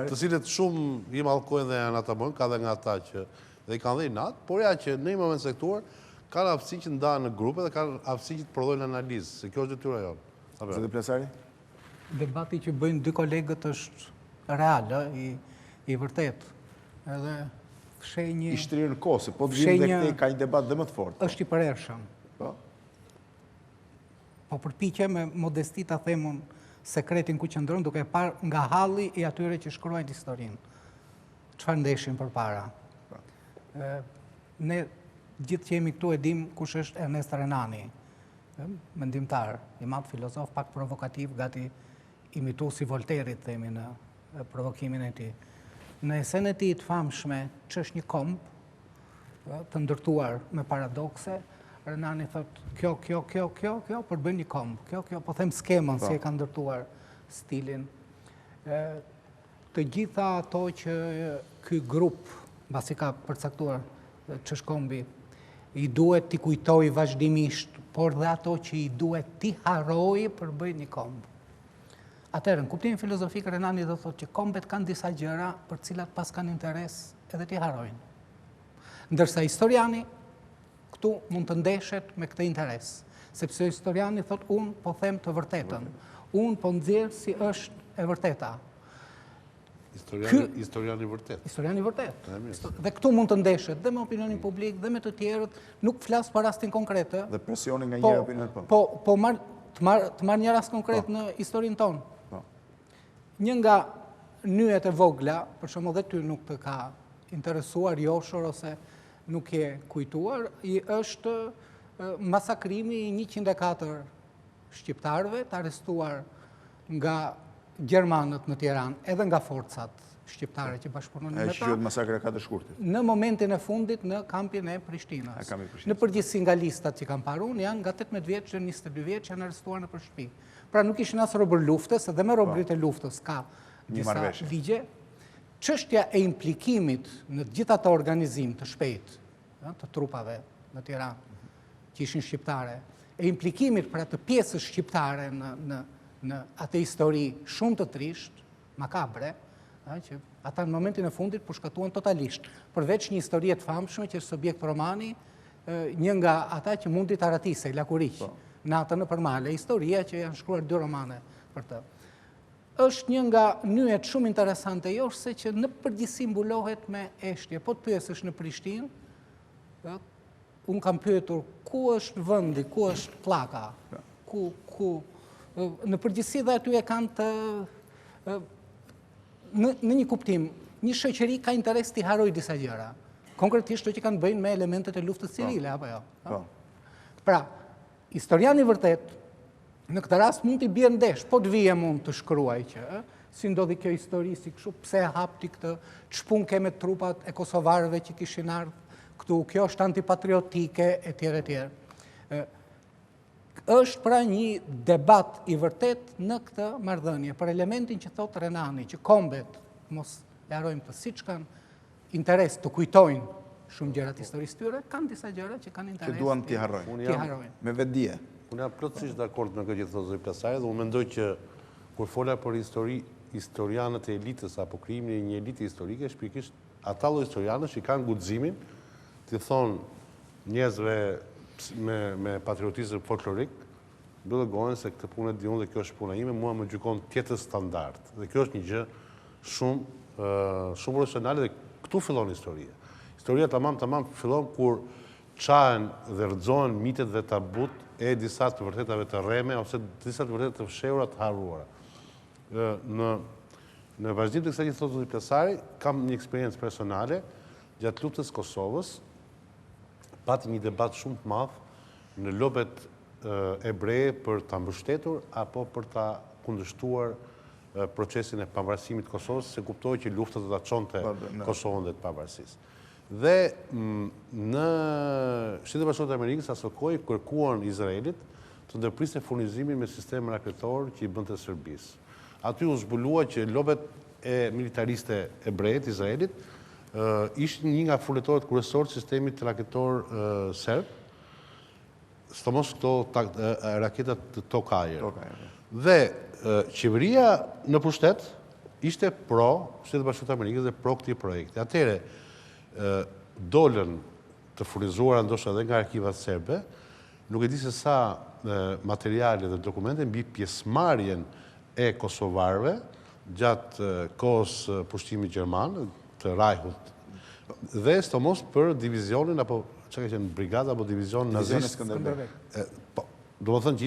të cilët shumë i mallkojnë dhe janë ata ka dhe nga ata që dhe i kanë dhënë natë, por ja që në një moment sektuar kanë aftësi që ndahen në grupe dhe kanë aftësi që të prodhojnë analizë, se kjo është detyra jonë. Zoti Plesari? Debati që bëjnë dy kolegët është real, i vërtet. Edhe fshenjë... I shtrirë në kohë, se po të vinë dhe këtej ka një debat dhe më të fortë. është i përhershëm. Po përpiqem me modesti ta themun sekretin ku qëndron, duke parë nga halli i atyre që shkruajnë historinë. Çfarë ndeshin përpara. Ne gjithë që jemi këtu e dim kush është Ernest Renani, mendimtar, i madh filozof, pak provokativ, gati imitu si Voltairit, themi në provokimin e tij. Në esenë e tij të famshme, që është një komb të ndërtuar me paradokse, Renani thot, kjo, për bën një kombë, kjo, po them skemën, si e ka ndërtuar stilin. Të gjitha ato që ky grup, mbasi ka përcaktuar çëshkombi, i duhet t'i kujtoj vazhdimisht, por dhe ato që i duhet t'i haroj për bëj një kombë. Atëherë, në kuptimin filozofik, Renani do thotë që kombet kanë disa gjëra për cilat pas kanë interes edhe t'i harojnë. Ndërsa historiani këtu mund të ndeshet me këtë interes, sepse historiani thotë unë po them të vërtetën, unë po nxjerr si është e vërteta. Historiani vërtet. Historiani vërtet. Dhe këtu mund të ndeshet dhe me opinionin publik dhe me të tjerët, nuk flas për rastin konkrete. Dhe presionin nga një opinion po të marr një rast konkret në historinë tonë. Një nga nyjet e vogla, për shembull dhe ty nuk të ka interesuar, joshur ose nuk je kujtuar, i është masakrimi i 104 shqiptarëve të arrestuar nga gjermanët në Tiranë, edhe nga forcat shqiptare që bashkëpunonin me ta. Që quhet masakra e 4 shkurtit. Në momentin e fundit në kampin e Prishtinës. Në përgjithësi nga listat që kam parun, janë nga 18 vjeç dhe 22 vjeç që janë arrestuar në shtëpi. Pra nuk ishin as robër luftës, edhe me robërit e luftës ka disa ligje. Çështja e implikimit në gjitha të organizim të shpejt, të trupave në Tiranë, që ishin shqiptare, e implikimit për atë pjesës shqiptare në atë histori shumë të trisht, makabre, që ata në momentin e fundit përshkatuan totalisht. Përveç një historie të famshme që është subjekt romani, një nga ata që mundi të aratisej, Lakuriq, natën në përmale, historia që janë shkruar 2 romane për të. Është një nga nyjet shumë interesante josh se që në përgjithësi mbulohet me eshtje. Po të pyesësh në Prishtinë, unë kam pyetur ku është vendi, ku është pllaka, në përgjithësi dhe aty e kanë të në një kuptim, një shoqëri ka interes t'i haroj disa gjëra. Konkretisht që kanë bëjnë me elementet e luftës civile, apo jo? Pra, historiani vërtet, në këtë rast mund t'i bie ndesh, po të vije mund të shkruaj që, si ndodhi kjo histori, si kështu, pse e hapti këtë, ç'pun ke me trupat e kosovarëve që kishin ardhur këtu, kjo është antipatriotike, etj. Është pra një debat i vërtet në këtë marrëdhënie, për elementin që thot Renani, që kombet, mos e harojmë të siç kanë interes të kujtojnë shumë gjërat historisë tyre, kanë disa gjëra që kanë interes. Që duan t'i harrojnë. Me vetdije. Unë jam plotësisht dakord me këtë që thotë zoti Plasari dhe unë mendoj që kur fola për historianët e elitës apo krijimin e një elite historike, shpikisht ata lloj historianësh që kanë guximin të thonë njerëzve me patriotizëm folklorik, bëllë gojnë se këtë punë e di unë dhe kjo është puna ime, mua më gjykon tjetër standard. Dhe kjo është një gjë shumë profesionale dhe këtu fillon historia. Historia tamam fillon kur qahen dhe rrëzohen mitet dhe tabut e disa të vërtetave të rreme ose disa të vërtetat të fshehura të harruara. Në vazhdim të kësaj që thotë zoti Plasari, kam një eksperiencë personale gjatë luftës Kosovës, pati një debat shumë të madh në lobet ebreje për ta mbështetur apo për ta kundërshtuar procesin e pavarësimit të Kosovës, se kuptoi që lufta do ta çonte Kosovën dhe të pavarësisë. Dhe në Shtetet Bashkuara të Amerikës asokoi kërkuan Izraelit të ndërpriste furnizimin me sistem raketor që i bënte Serbisë. Aty u zbulua që lobet e militariste ebreje të Izraelit ishin një nga furnitorët kryesorë të sistemit raketor serb, sidomos këto raketat të tokajër. Dhe qeveria në pushtet ishte pro Shtetet Bashkuara të Amerikës dhe pro këtij projekti. Atëherë dolën të furnizuara ndoshta edhe nga arkivat serbe, nuk e di se sa materiale dhe dokumente mbi pjesëmarrjen e kosovarëve gjatë kohës pushtimit gjerman të Reichut dhe sidomos për divizionin apo çka ka qenë brigada apo divizion nazist. Do të thënë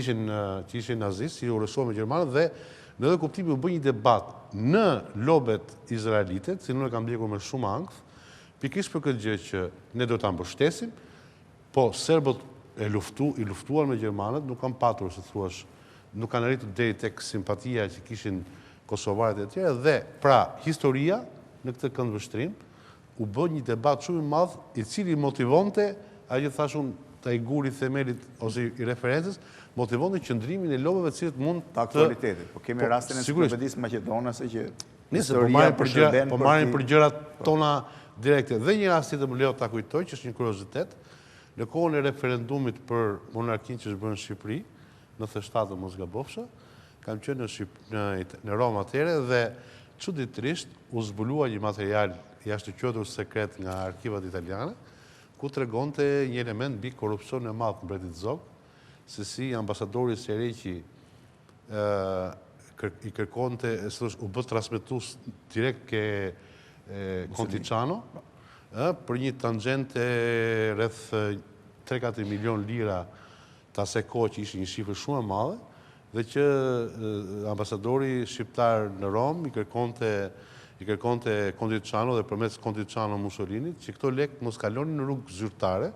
që ishin nazist, që u rrësuan me gjermanët dhe në edhe kuptimi u bë një debat në lobet izraelite, që nuk e kam ndjekur me shumë ankth, pikërisht për këtë gjë që ne do ta mbështesim, po serbët i luftuan me gjermanët, nuk kanë patur, si thuash, nuk kanë arritur deri tek simpatia që kishin kosovarët e tjerë dhe pra historia në këtë këndvështrim u bë një debat shumë i madh i cili motivonte ajo që thash unë ai guri themelit ose i referencës, motivon në qëndrimin e lobëve të cilët mund të aktualitetit. Po kemi rastin e enciklopedisë maqedonase që historia po marrin për gjërat tona direkte. Dhe një rast tjetër më lejo ta kujtoj, që është një kuriozitet, në kohën e referendumit për monarkinë që është bërë në Shqipëri, në 97 mos gabofsha, kam qenë në Rom atëherë dhe çuditërisht u zbulua një material jashtëquajtur sekret nga arkivat italiane, ku tregonte një element mbi korrupsion e madh në mbretit Zog, se si ambasadori Sereqi i kërkonte, u bë transmetues direkt ke Kontiçano, për një tangente rreth 3-4 milion lira të asaj kohë që ishte një shifër shumë e madhe, dhe që ambasadori shqiptar në Rom i kërkonte Kontiçano dhe përmes Kontiçano Mussolinit që këto lek mos kalonin në rrugë zyrtare,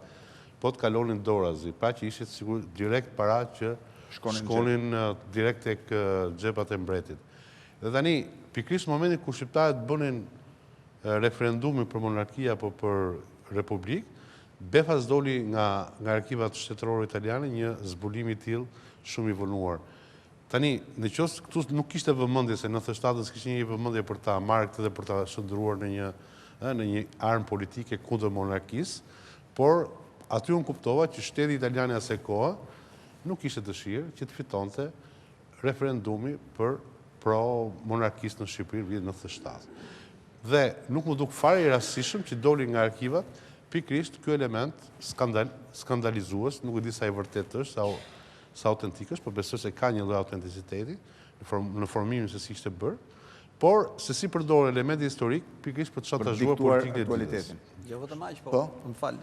po të kalonin dorazi, pra që ishte sigur direkt para që shkonin direkt tek xhepat e mbretit. Dhe tani, pikërisht në momentin kur shqiptarët bënin referendumin për monarkia apo për republik, befas doli nga arkivat shtetërore italiane një zbulim i tillë shumë i vonuar. Tani, në qoftë këtu nuk kishte vëmendje se në 97 kishte një vëmendje për ta marrë këtë dhe për ta shndruar në një armë politike kundër monarkisë, por aty unë kuptova që shteti italian asaj kohe nuk kishte dëshirë që të fitonte referendumi për pro-monarkisë në Shqipëri në vitin 97. Dhe nuk më duk fare i rastishëm që doli nga arkivat pikërisht ky element skandalizues, nuk e di sa i vërtet është, sa autentik është, por besoj se ka një lloj autenticiteti në formimin se si ishte bërë, por se si përdor elementi historik pikërisht për të shantazhuar politikën e ditës. Jo vetëm aq, po, më fal,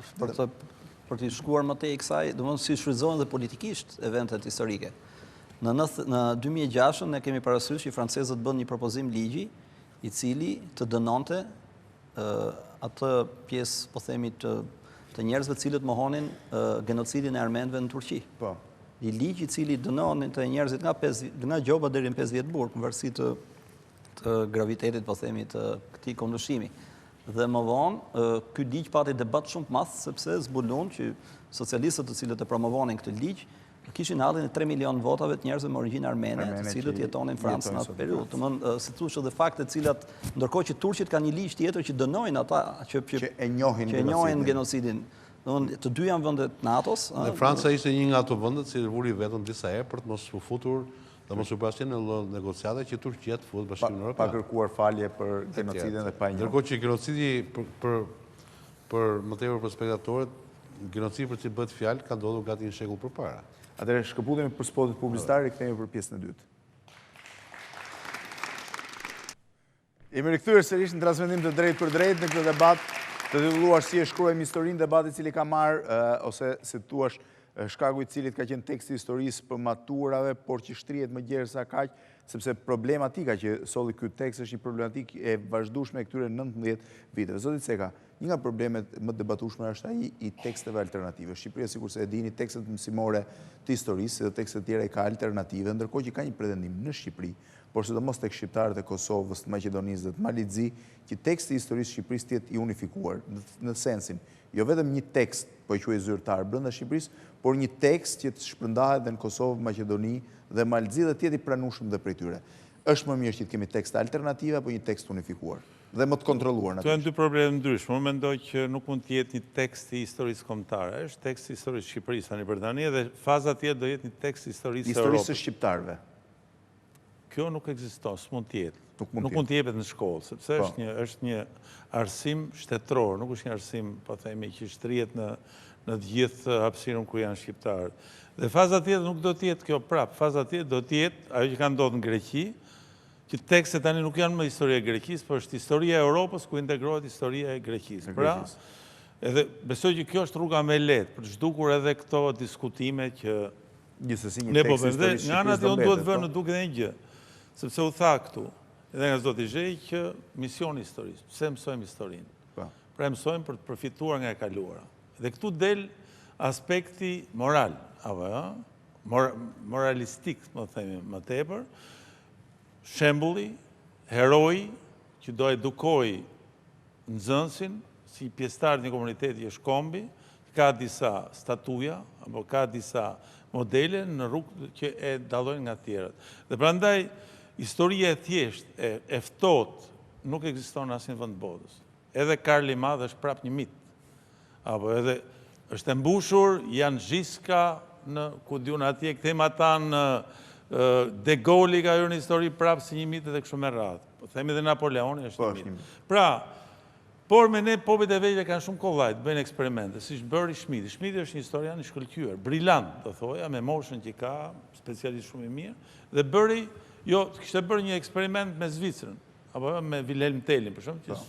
për të shkuar më tej kësaj, domethënë si shfrytëzohen dhe politikisht eventet historike. Në 2006 ne kemi parasysh që francezët bën një propozim ligji i cili të dënonte atë pjesë, po themi, të njerëzve të cilët mohonin genocidin e armenëve në Turqi. Po. Një ligj i cili dënonin të njerëzit nga gjoba deri në 5 vjet burg, në varësi të gravitetit, po themi, të këtij kundërshimi. Dhe më vonë, ky ligj pati debat shumë të madh sepse zbulon që socialistët të cilët e promovonin këtë ligj kishin hallin e 3 milion votave të njerëzve me origjinë armene, të cilët jetonin në Francë në atë periudhë. Domethënë, si thosh edhe fakte të cilat, ndërkohë që turqit kanë një ligj tjetër që dënojnë ata që e njohin genocidin. Domethënë, të dy janë vende të NATO-s. Dhe Franca ishte një nga ato vende që vuri vetëm disa herë për të mos u futur dhe mos u bashkënë në negociata që Turqia të futet Bashkimin Evropian. Pa kërkuar falje për genocidin dhe pa njohur. Ndërkohë që genocidi për më tepër për spektatorët, genocidi për që bëhet fjalë ka ndodhur gati një shekull përpara. Atëherë shkëputemi për spotet publicitare, kthehemi për pjesën e dytë. Jemi rikthyer sërish në transmetim të drejtë për drejtë në këtë debat të titulluar si e shkruajmë historinë, debati i cili ka marrë ose si thua shkaku i cilit ka qenë teksti i historisë për maturave, por që shtrihet më gjerë sa kaq, sepse problematika që solli ky tekst është një problematikë e vazhdueshme e këtyre 19 viteve. Zoti Ceka, një nga problemet më debatueshme është ai i teksteve alternative. Shqipëria, sikurse e dini, tekstet mësimore të historisë dhe tekstet tjera i ka alternative, ndërkohë që ka një pretendim në Shqipëri, por sidomos tek shqiptarët e Kosovës, të Maqedonisë dhe të Malizit, që teksti i historisë së Shqipërisë të jetë i unifikuar në sensin jo vetëm një tekst po e quaj zyrtar brenda Shqipërisë, por një tekst që të shpërndahet dhe në Kosovë, Maqedoni dhe Malzi dhe të jetë i pranueshëm dhe prej tyre. Është më mirë që të kemi tekste alternative apo një tekst unifikuar dhe më të kontrolluar natyrisht. Këto janë dy probleme ndryshme. Unë mendoj që nuk mund të jetë një tekst i historisë kombëtare, është tekst i historisë së Shqipërisë tani për tani dhe faza tjetër do jetë një tekst i historisë së Europës. Historisë së shqiptarëve. Kjo nuk ekziston, s'mund të jetë. Nuk mund të jepet në shkollë, sepse është një arsim shtetëror, nuk është një arsim, po themi, që shtrihet në të gjithë hapësirën ku janë shqiptarët. Dhe faza tjetër nuk do të jetë kjo prapë, faza tjetër do të jetë ajo që ka ndodhur në Greqi, që tekstet tani nuk janë më historia e Greqisë, por është historia e Europës ku integrohet historia e Greqisë. Pra, edhe besoj që kjo është rruga më e lehtë për të zhdukur edhe këto diskutime që ne po bëjmë. Nga ana tjetër duhet vënë në duke edhe një gjë, sepse u tha këtu, edhe nga zoti Zhej, që misioni historisë, pse mësojmë historinë? Pra mësojmë për të përfituar nga e kaluara. Dhe këtu del aspekti moral, moralistik, më themi, më tepër, shembulli, heroi që do edukoj nxënësin si pjesëtar një komuniteti është Kombi, ka disa statuja, apo ka disa modele në rrugë që e dallojnë nga tjerët. Dhe prandaj, historia e thjesht, e ftohtë, nuk ekziston në asnjë vend botës. Edhe Karli i Madh është prap një mit. Apo edhe është e mbushur, janë zhiska në ku diun atje kthejmë ata në De Gaulle ka hyrë në histori prap si një mit edhe kështu me radhë. Po themi dhe Napoleoni është një mit. Pra, por me ne popujt e vegjël kanë shumë kollajt, bëjnë eksperimente, siç bëri Schmidi. Schmidi është një historian i shkëlqyer, brillant, do thoja, me moshën që ka, specialist shumë i mirë, dhe bëri, kishte bërë një eksperiment me Zvicrën, apo me Wilhelm Tellin, për shembull,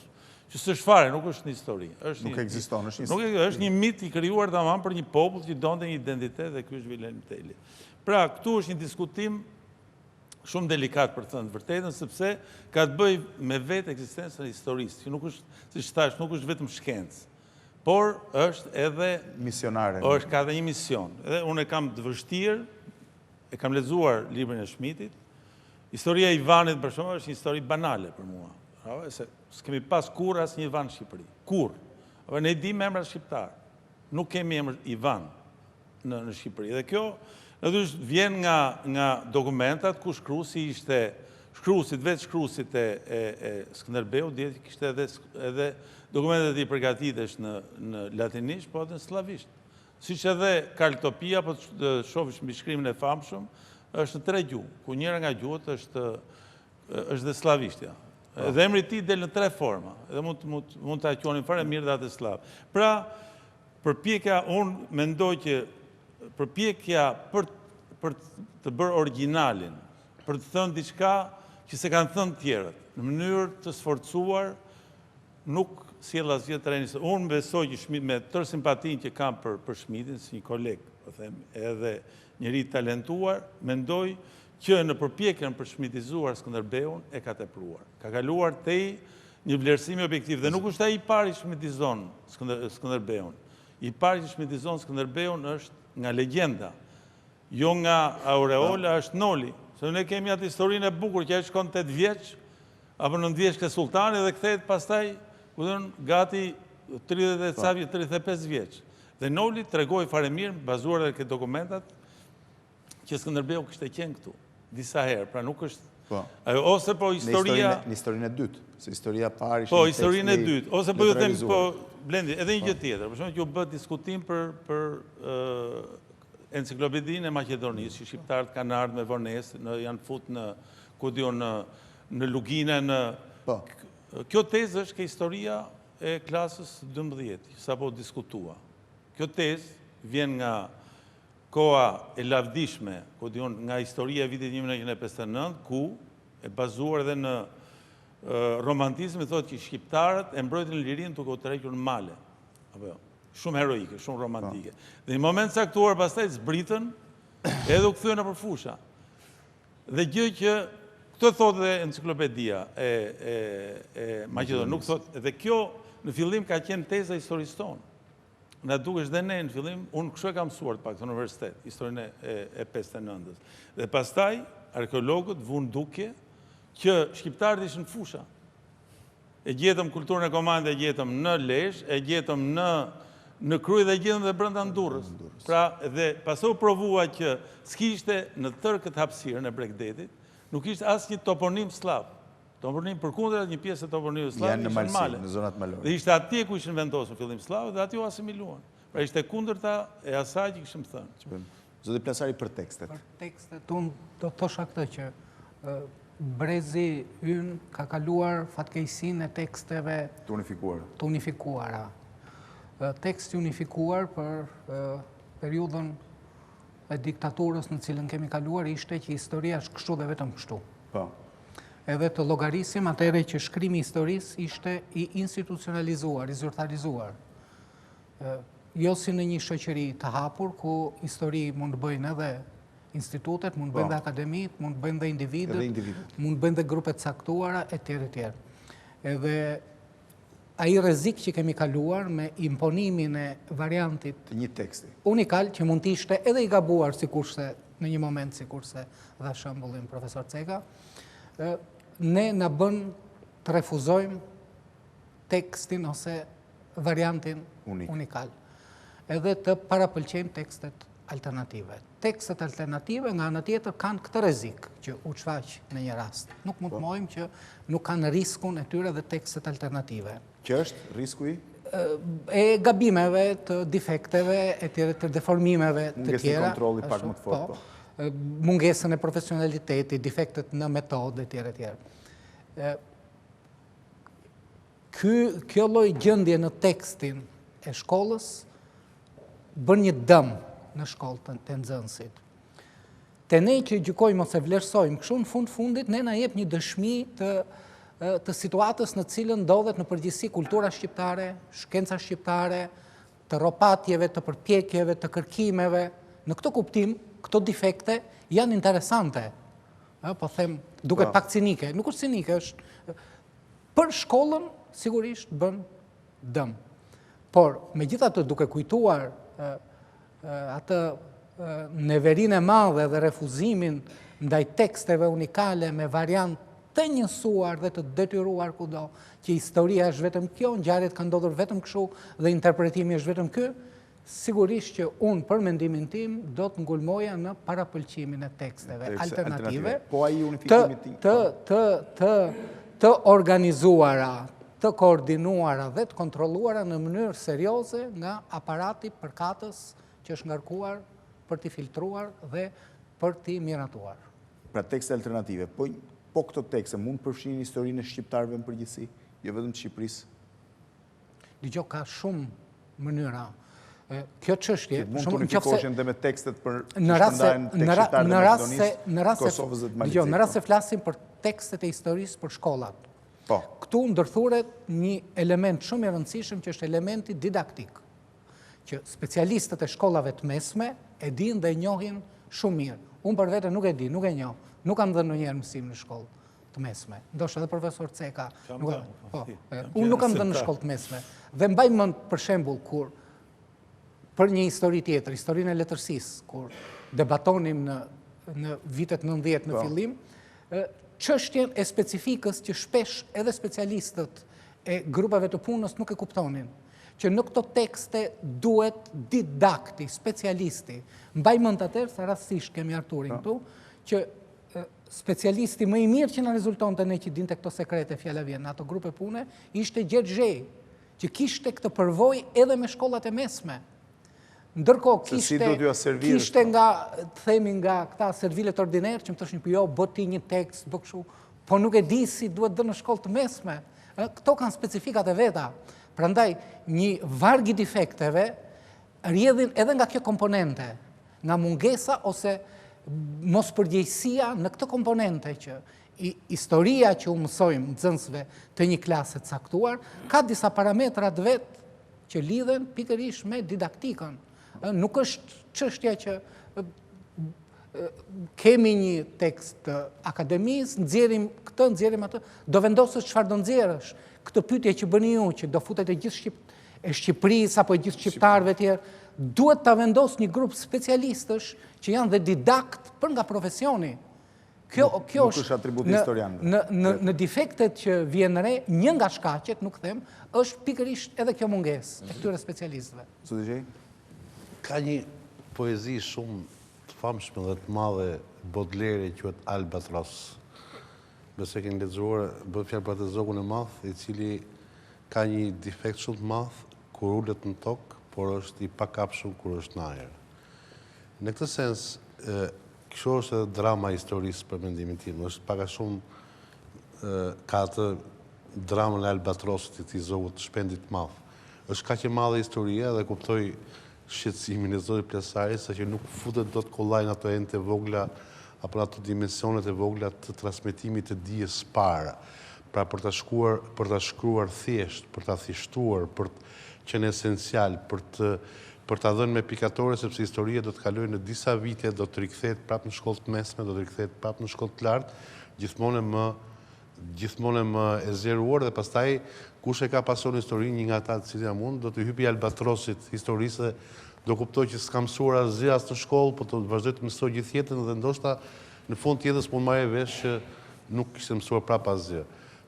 që s'është fare, nuk është një histori. Nuk ekziston, është një mit i krijuar tamam për një popull që donte një identitet dhe ky është Wilhelm Telli. Pra, këtu është një diskutim shumë delikat për të thënë vërtetën, sepse ka të bëjë me vetë ekzistencën e historisë, që nuk është, siç thash, nuk është vetëm shkencë, por është edhe misionare. Ka edhe një mision. Edhe unë e kam të vështirë, e kam lexuar librin e Schmidtit. Historia e Ivanit për shembull është një histori banale për mua. Se s'kemi pas kur asnjë Ivan në Shqipëri. Kur? Apo ne dimë emra shqiptar. Nuk kemi emër Ivan në Shqipëri. Dhe kjo vjen nga dokumentat ku shkruesit vetë shkruesit e Skënderbeut, dihet kishte edhe dokumentet e tij përgatitesh në latinisht, po edhe në slavisht. Siç edhe Kaltopia, po të shohësh mbi shkrimin e famshëm, është në 3 gjuhë, ku njëra nga gjuhët është dhe slavishtja. Dhe emri i tij del në 3 forma, edhe mund ta quani fare mirë dhe atë slav. Pra, unë mendoj që përpjekja për të bërë originalin, për të thënë diçka që se kanë thënë tjerët, në mënyrë të sforcuar, nuk sjell asgjë të rëndësishme. Unë besoj që me tërë simpatinë që kam për Schmidtin, si një koleg, po them, edhe njëri talentuar, mendoj që në përpjekjen për shmitizuar Skënderbeun e ka tepruar. Ka kaluar tej një vlerësimi objektiv dhe nuk është ai i pari që shmitizon Skënderbeun. I pari që shmitizon Skënderbeun është nga legjenda, jo nga aureola, është Noli. Se ne kemi atë historinë e bukur që ai shkon 8 vjeç apo 9 vjeç ke sultani dhe kthehet pastaj gati 35 vjeç. Dhe Noli tregoi fare mirë, bazuar edhe ke dokumentat, që Skënderbeu kishte qenë këtu disa herë, pra nuk është ose po historia në historinë e dytë, se historia parë ishte po historinë e dytë, ose po ju them po Blendi, edhe një gjë tjetër, për shembull që u bë diskutim për enciklopedinë e Maqedonisë, që shqiptarët kanë ardhur me vonesë, janë fut në Luginën, kjo tezë është ke historia e klasës 12, që sapo diskutua. Kjo tezë vjen nga koha e lavdishme, nga historia e vitit 1959, ku e bazuar edhe në romantizmi, thotë që shqiptarët e mbrojtën lirinë duke u tërhequr në male. Shumë heroike, shumë romantike. Dhe në moment caktuar pastaj zbritën edhe u kthyen nëpër fusha. Dhe gjë që këtë thotë dhe enciklopedia e Maqedonisë, nuk thotë, dhe kjo në fillim ka qenë teza historisë tonë. Na dukesh dhe ne në fillim, unë kështu e kam mësuar pak në universitet, historinë e 59-s. Dhe pastaj arkeologët vunë duke që shqiptarët ishin fusha. E gjetëm kulturën e komandë, e gjetëm në Lezhë, e gjetëm në Krujë dhe e gjetëm dhe brenda Durrës. Pra, dhe pastaj u provua që s'kishte në tërë këtë hapësirën e Bregdetit, nuk ishte asnjë toponim slav. Toponim përkundër një pjesë e toponimit slav janë në malësi, në zonat malore. Dhe ishte atje ku ishin vendosur fillim slavët dhe aty u asimiluan. Pra ishte kundërta e asaj që kishim thënë. Zoti Plasari për tekstet. Për tekstet, unë do thosha këtë që brezi ynë ka kaluar fatkeqësinë e teksteve të unifikuara. Teksti unifikuar për periudhën e diktaturës në cilën kemi kaluar ishte që historia është kështu dhe vetëm kështu. Edhe të llogarisim atëherë që shkrimi i historisë ishte i institucionalizuar, i zyrtarizuar. Jo si në një shoqëri të hapur, ku histori mund të bëjnë edhe institutet, mund të bëjnë dhe akademit, mund të bëjnë dhe individët, mund të bëjnë dhe grupet caktuara, etj. Edhe ai rrezik që kemi kaluar me imponimin e variantit të një teksti unikal që mund të ishte edhe i gabuar sikurse në një moment sikurse dha shembullin profesor Ceka, ne na bën të refuzojmë tekstin ose variantin unikal. edhe të parapëlqejmë tekstet alternative. Tekstet alternative nga ana tjetër kanë këtë rrezik që u shfaq në një rast. Nuk mund të mojmë që nuk kanë riskun e tyre dhe tekstet alternative. Që është risku i? E gabimeve, të defekteve, të deformimeve të tjera. Mungesën e kontrollit pak më të fortë, po. Mungesën e profesionalitetit, defektet në metodë e tjera. Kjo lloj gjendje në tekstin e shkollës bën një dëm në shkollë të nxënësit. Te ne që gjykojmë ose vlerësojmë kështu në fundit ne na jep një dëshmi të situatës në cilën ndodhet në përgjithësi kultura shqiptare, shkenca shqiptare, të rropatjeve, të përpjekjeve, të kërkimeve. Në këtë kuptim, këto defekte janë interesante. Po them, duket pak cinike. Nuk është cinike, është për shkollën sigurisht bën dëm. Por megjithatë duke kujtuar atë neverinë e madhe dhe refuzimin ndaj teksteve unikale me variant të njësuar dhe të detyruar kudo, që historia është vetëm kjo, ngjarjet kanë ndodhur vetëm kështu dhe interpretimi është vetëm ky, sigurisht që unë për mendimin tim do të ngulmoja në parapëlqimin e teksteve alternative, po ai unifikimi të organizuara, të koordinuara dhe të kontrolluara në mënyrë serioze nga aparati përkatës që është ngarkuar për t'i filtruar dhe për t'i miratuar. Pra tekste alternative, po këto tekste mund përfshin historinë e shqiptarëve në përgjithësi, jo vetëm të Shqipërisë? Dgjoj, ka shumë mënyra. Kjo çështje mund të unifikohen dhe me tekstet për shpërndarjen tek shqiptarët e Maqedonisë, Kosovës dhe të Malizit. Në rast se flasim për tekstet e historisë për shkollat. Po. Këtu ndërthuret një element shumë i rëndësishëm që është elementi didaktik, që specialistët e shkollave të mesme e dinë dhe njohin shumë mirë. Unë për vete nuk e di, nuk e njoh. Nuk kam dhënë ndonjëherë mësim në shkollë të mesme. Ndoshta edhe profesor Ceka. Unë nuk kam dhënë në shkollë të mesme. Dhe mbaj mend për shembull kur për një histori tjetër, historinë e letërsisë, kur debatonim në vitet 90 në fillim, çështjen e specifikës që shpesh edhe specialistët e grupeve të punës nuk e kuptonin, që në këto tekste duhet didakti, specialisti. Mbaj mend atëherë, sa rastësisht kemi Arturin këtu, që specialisti më i mirë që na rezultonte ne që dinte këto sekrete, fjala vjen, në ato grupe pune, ishte Gjergjej, që kishte këtë përvojë edhe me shkollat e mesme. Ndërkohë kishte nga, themi nga këta servilet ordiner, që më thoshin po jo, bë ti një tekst, bë kështu, po nuk e di si duhet dhënë në shkollë të mesme. Këto kanë specifikat e veta. Prandaj një varg i defekteve rrjedhin edhe nga kjo komponente, nga mungesa ose mos përgjegjësia në këtë komponente që historia që u mësojmë nxënësve të një klase të caktuar ka disa parametra të vet që lidhen pikërisht me didaktikën. Nuk është çështja që kemi një tekst të akademisë, nxjerrim këtë, nxjerrim atë, do vendosësh çfarë do nxjerrësh. Këtë pyetje që bëni ju, që do futet e gjithë Shqipërisë apo e gjithë shqiptarëve tjerë, duhet ta vendos një grup specialistësh që janë dhe didakt për nga profesioni. Kjo është atribut historianëve. Në defektet që vjen re, një nga shkaqet, nuk them, është pikërisht edhe kjo mungesë e këtyre specialistëve. Zoti, ka një poezi shumë të famshme dhe të madhe Baudelaire quhet Albatros. Nëse keni lexuar, bëhet fjalë për atë zogun e madh, i cili ka një defekt shumë të madh kur ulet në tokë, por është i pakapshëm kur është në ajër. Në këtë sens, kjo është edhe drama historisë për mendimin tim, është pak a shumë ka atë dramën e Albatrosit, i zogut të shpendit madh. Është kaq e madhe historia dhe kuptoj shqetësimin e zotit Plesari, sa që nuk futet dot kollajn ato ente vogla apo ato dimensionet e vogla të transmetimit të dijes para. Pra për ta shkruar thjesht, për ta thjeshtuar, për qenë esencial, për ta dhënë me pikatore, sepse historia do të kalojë në disa vite, do të rikthehet prapë në shkollë të mesme, do të rikthehet prapë në shkollë të lartë, gjithmonë më e zgjeruar dhe pastaj kush e ka pasur historinë, një nga ata të cilë jam unë, do të hypi Albatrosit historisë, do kuptoj që s'ka mësuar asgjë as në shkollë, po të vazhdoj të mësoj gjithë jetën dhe ndoshta në fund të jetës mund marrë vesh që nuk kishte mësuar prapë asgjë.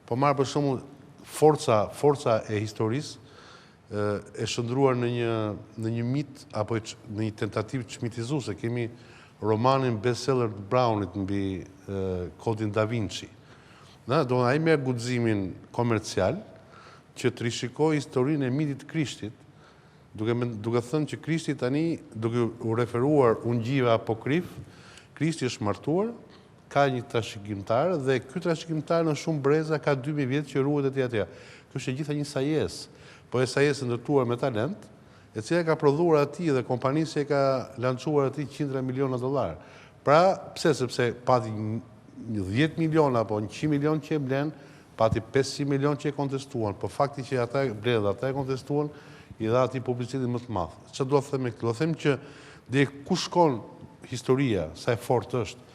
Po marr për shembull forca e historisë e shëndruar në një mit apo në një tentativë çmitizuese. Kemi romanin bestseller të Brownit mbi Kodin Da Vinci. Do ai merr guximin komercial që të rishikojë historinë e mitit të Krishtit, duke thënë që Krishti tani, duke u referuar ungjive apokrif, Krishti është martuar, ka një trashëgimtar dhe ky trashëgimtar në shumë breza ka 2000 vjet që ruhet etj etj. Kjo është gjitha një sajes, po e sajes ndërtuar me talent, e cila ka prodhuar atij dhe kompanisë që ka lançuar atij $100 miliona. Pra, pse? Sepse pati 10 miliona apo 100 milion që e blen, pati 500 milion që e kontestuan, po fakti që ata blen dhe ata e kontestuan, i dha atij publicitet më të madh. Çfarë do të them me këtë? Do të them që dhe ku shkon historia, sa e fortë është,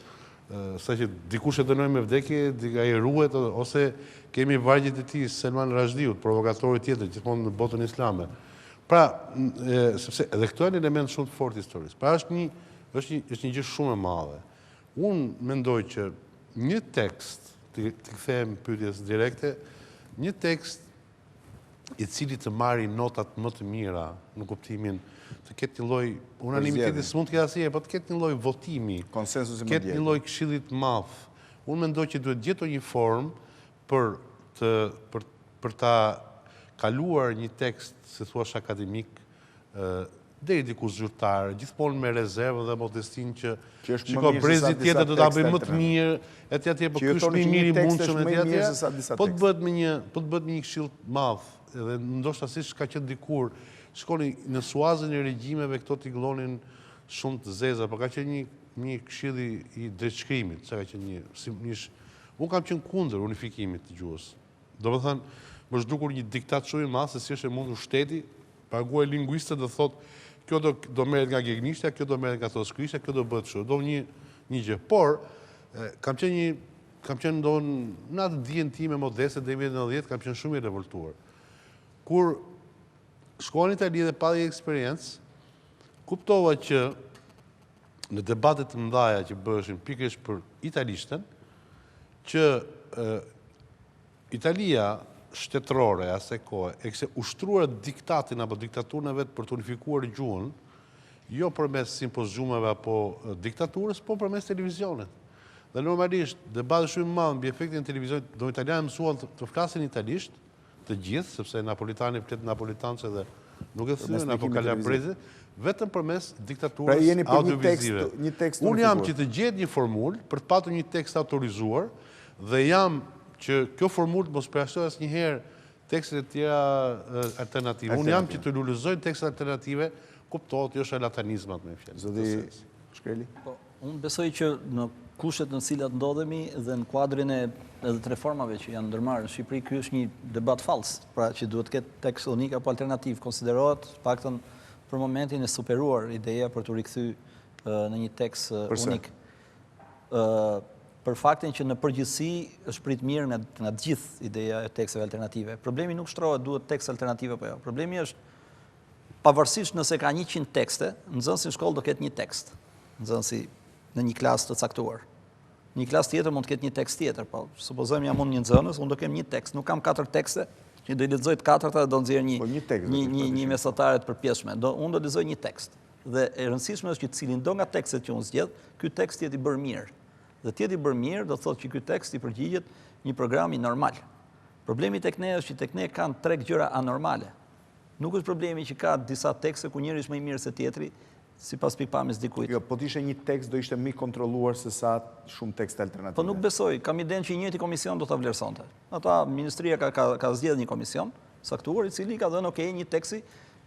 sa që dikush e dënoi me vdekje, ai ruhet, ose kemi vargjet e tij Selman Rashdiut, provokatori tjetër gjithmonë në botën islame. Pra, sepse edhe këto janë element shumë të fortë historisë. Pra është një gjë shumë e madhe. Unë mendoj që një tekst, të kthehem pyetjes direkte, një tekst i cili të marrë notat më të mira në kuptimin të ketë një lloj unanimiteti, s'mund të ketë asnjë, po të ketë një lloj votimi, konsensusi më ketë një lloj këshilli të madh. Unë mendoj që duhet gjetur një formë për ta kaluar një tekst, si thua, akademik, deri diku zyrtar, gjithmonë me rezervë dhe modestinë që shiko brezi tjetër do ta bëjë më të mirë, etj, po ky është më i miri i mundshëm etj. Po të bëhet me një këshill të madh, edhe ndoshta siç ka qenë dikur, shkoni në suazën e regjimeve këto t'i gëllonin shumë të zeza, por ka qenë një këshill i drejtshkrimit, çka ka qenë unë kam qenë kundër unifikimit të gjuhës. Domethënë, më është dukur një diktat shumë i madh se si është e mundur shteti, paguaj lingvistët dhe thotë kjo do merret nga gegnishtja, kjo do merret nga thoshkrishja, kjo do bëhet kështu. Do një gjë. Por kam qenë në atë dijen time modeste deri në vitin 90, kam qenë shumë i revoltuar. Kur shkova në Itali dhe pa një eksperiencë, kuptova që në debatet të mëdha që bëheshin pikërisht për italishtën, që Italia shtetërore asaj kohe e kishte ushtruar diktatin apo diktaturën e vet për të unifikuar gjuhën, jo përmes simpoziumeve apo diktaturës, po përmes televizionit. Dhe normalisht debati shumë i madh mbi efektin e televizionit, do italianët mësuan të flasin italisht, të gjithë, sepse napolitani flet napolitance dhe nuk e thyen apo kalabreze, vetëm përmes diktaturës audiovizive. Unë jam që të gjet një formulë për të patur një tekst autorizuar dhe jam që kjo formulë mos përjashtohet asnjëherë tekstet e tjera alternative. Unë jam që të lulëzoj tekstet alternative, kuptohet jo shalatanizmat me fjalë. Zoti Shkreli? Po, unë besoj që në kushtet në cilat ndodhemi dhe në kuadrin e edhe të reformave që janë ndërmarrë në Shqipëri, ky është një debat fals, pra që duhet të ketë tekst unik apo alternativ. Konsiderohet paktën për momentin e superuar ideja për të rikthyer në një tekst unik. Për faktin që në përgjithësi është prit mirë nga të gjithë ideja e teksteve alternative. Problemi nuk shtrohet duhet tekst alternative apo jo. Problemi është pavarësisht nëse ka 100 tekste, nxënësi në shkollë do ketë një tekst. Nxënësi në një klasë të caktuar. Një klasë tjetër mund të ketë një tekst tjetër, po supozojmë jam unë një nxënës, unë do kem një tekst, nuk kam 4 tekste, që do i lexoj të katërta dhe do nxjerr një mesatare të përpjeshme. Unë do lexoj një tekst. Dhe e rëndësishme është që cilin do nga tekstet që unë zgjedh, ky tekst jetë i bërë mirë. Dhe tjeti bërë mirë do thotë që ky tekst i përgjigjet një programi normal. Problemi tek ne është që tek ne kanë 3 gjëra anormale. Nuk është problemi që ka disa tekste ku njëri është më i mirë se tjetri, sipas pikpamjes dikujt. Jo, po të ishte një tekst do ishte më i kontrolluar se sa shumë tekste alternative. Po nuk besoj, kam idenë që i njëjti komision do ta vlerësonte. Ata ministria ka zgjedhur një komision saktuar i cili ka dhënë okay një teksti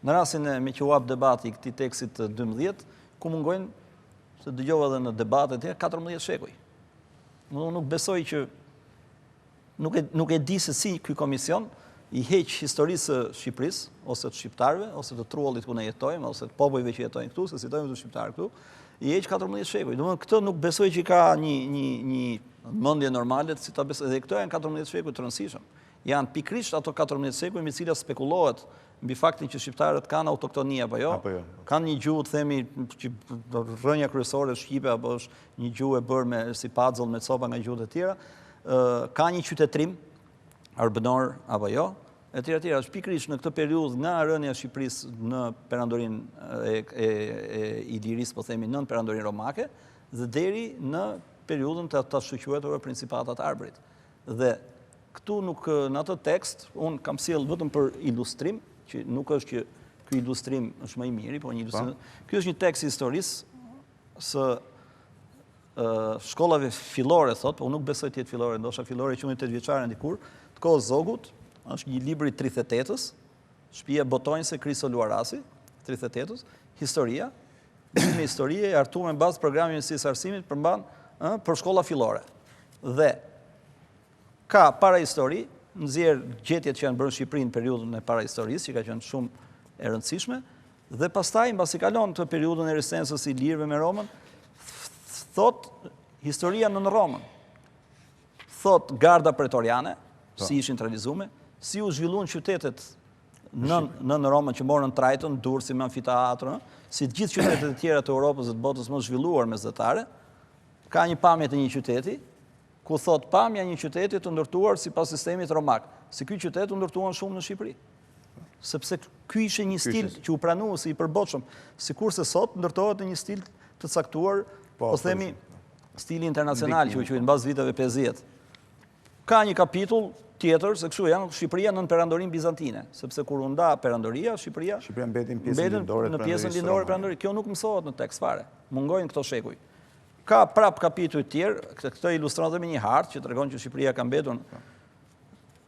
në rastin e me që u hap debati i këtij teksti të 12, ku mungojnë se dëgjova edhe në debatet e 14 shekuj. Unë nuk besoj që nuk e di se si ky komision i heq historisë së Shqipërisë, ose të shqiptarëve, ose të trullit ku ne jetojmë, ose të popujve që jetojnë këtu, se jetojmë të shqiptarë këtu, i heq 14 shekuj. Domethënë këtë nuk besoj që ka një mendje normale, si ta besoj, dhe këto janë 14 shekuj të rëndësishëm. Janë pikërisht ato 14 shekuj me cilat spekulohet mbi faktin që shqiptarët kanë autoktoni apo jo. Kanë një gjuhë, themi, që rrënja kryesore shqipe apo është një gjuhë e bërë me si puzzle me copa nga gjuhët e tjera. Ka një qytetrim arbënor apo jo. e tjera tjera, është pikërisht në këtë periudhë nga rënja e Shqipërisë në perandorinë e Ilirisë, po themi nën perandorinë romake, dhe deri në periudhën të shquartura Principatat Arbërit. Dhe këtu nuk në atë tekst, unë kam sjell vetëm për ilustrim, që nuk është që ky ilustrim është më i miri, por një ilustrim. Ky është një tekst i historisë së shkollave fillore, thot, po unë nuk besoj të jetë fillore, ndoshta fillore që unë 8 vjeçare ndikur, të kohës Zogut, është një libër i 38-s, Shtëpia botonjëse Kristo Luarasi, 38-s, historia, me historie e hartuar me bazë programit të mësimit arsimit për shkolla fillore. Dhe ka parahistori, nxjerr gjetjet që janë bërë në Shqipëri në periudhën e parahistorisë, që ka qenë shumë e rëndësishme, dhe pastaj mbasi kalon të periudhën e rezistencës i lirëve me Romën, thot historia në Romën, thot garda pretoriane, si ishin realizuar, si u zhvilluan qytetet në Romën që morën trajton, Durrësi me amfiteatrën, si të gjithë qytetet e tjera të Europës dhe të botës më zhvilluar mesdhetare, ka një pamje të një qyteti, ku thot pamja një qyteti të ndërtuar sipas sistemit romak. Si ky qytet u ndërtuan shumë në Shqipëri. Sepse ky ishte një stil që u pranua si i përbotshëm, sikurse sot ndërtohet në një stil të caktuar, po themi stili internacional që u quajnë mbas viteve 50. Ka një kapitull tjetër se kështu janë Shqipëria nën perandorinë bizantine, sepse kur u nda perandoria, Shqipëria mbeti në pjesën lindore në pjesën lindore të perandorisë. Kjo nuk mësohet në tekst fare. Mungojnë këto shekuj. Ka prap kapitull tjerë, këtë ilustron dhe me një hartë që tregon që Shqipëria ka mbetur.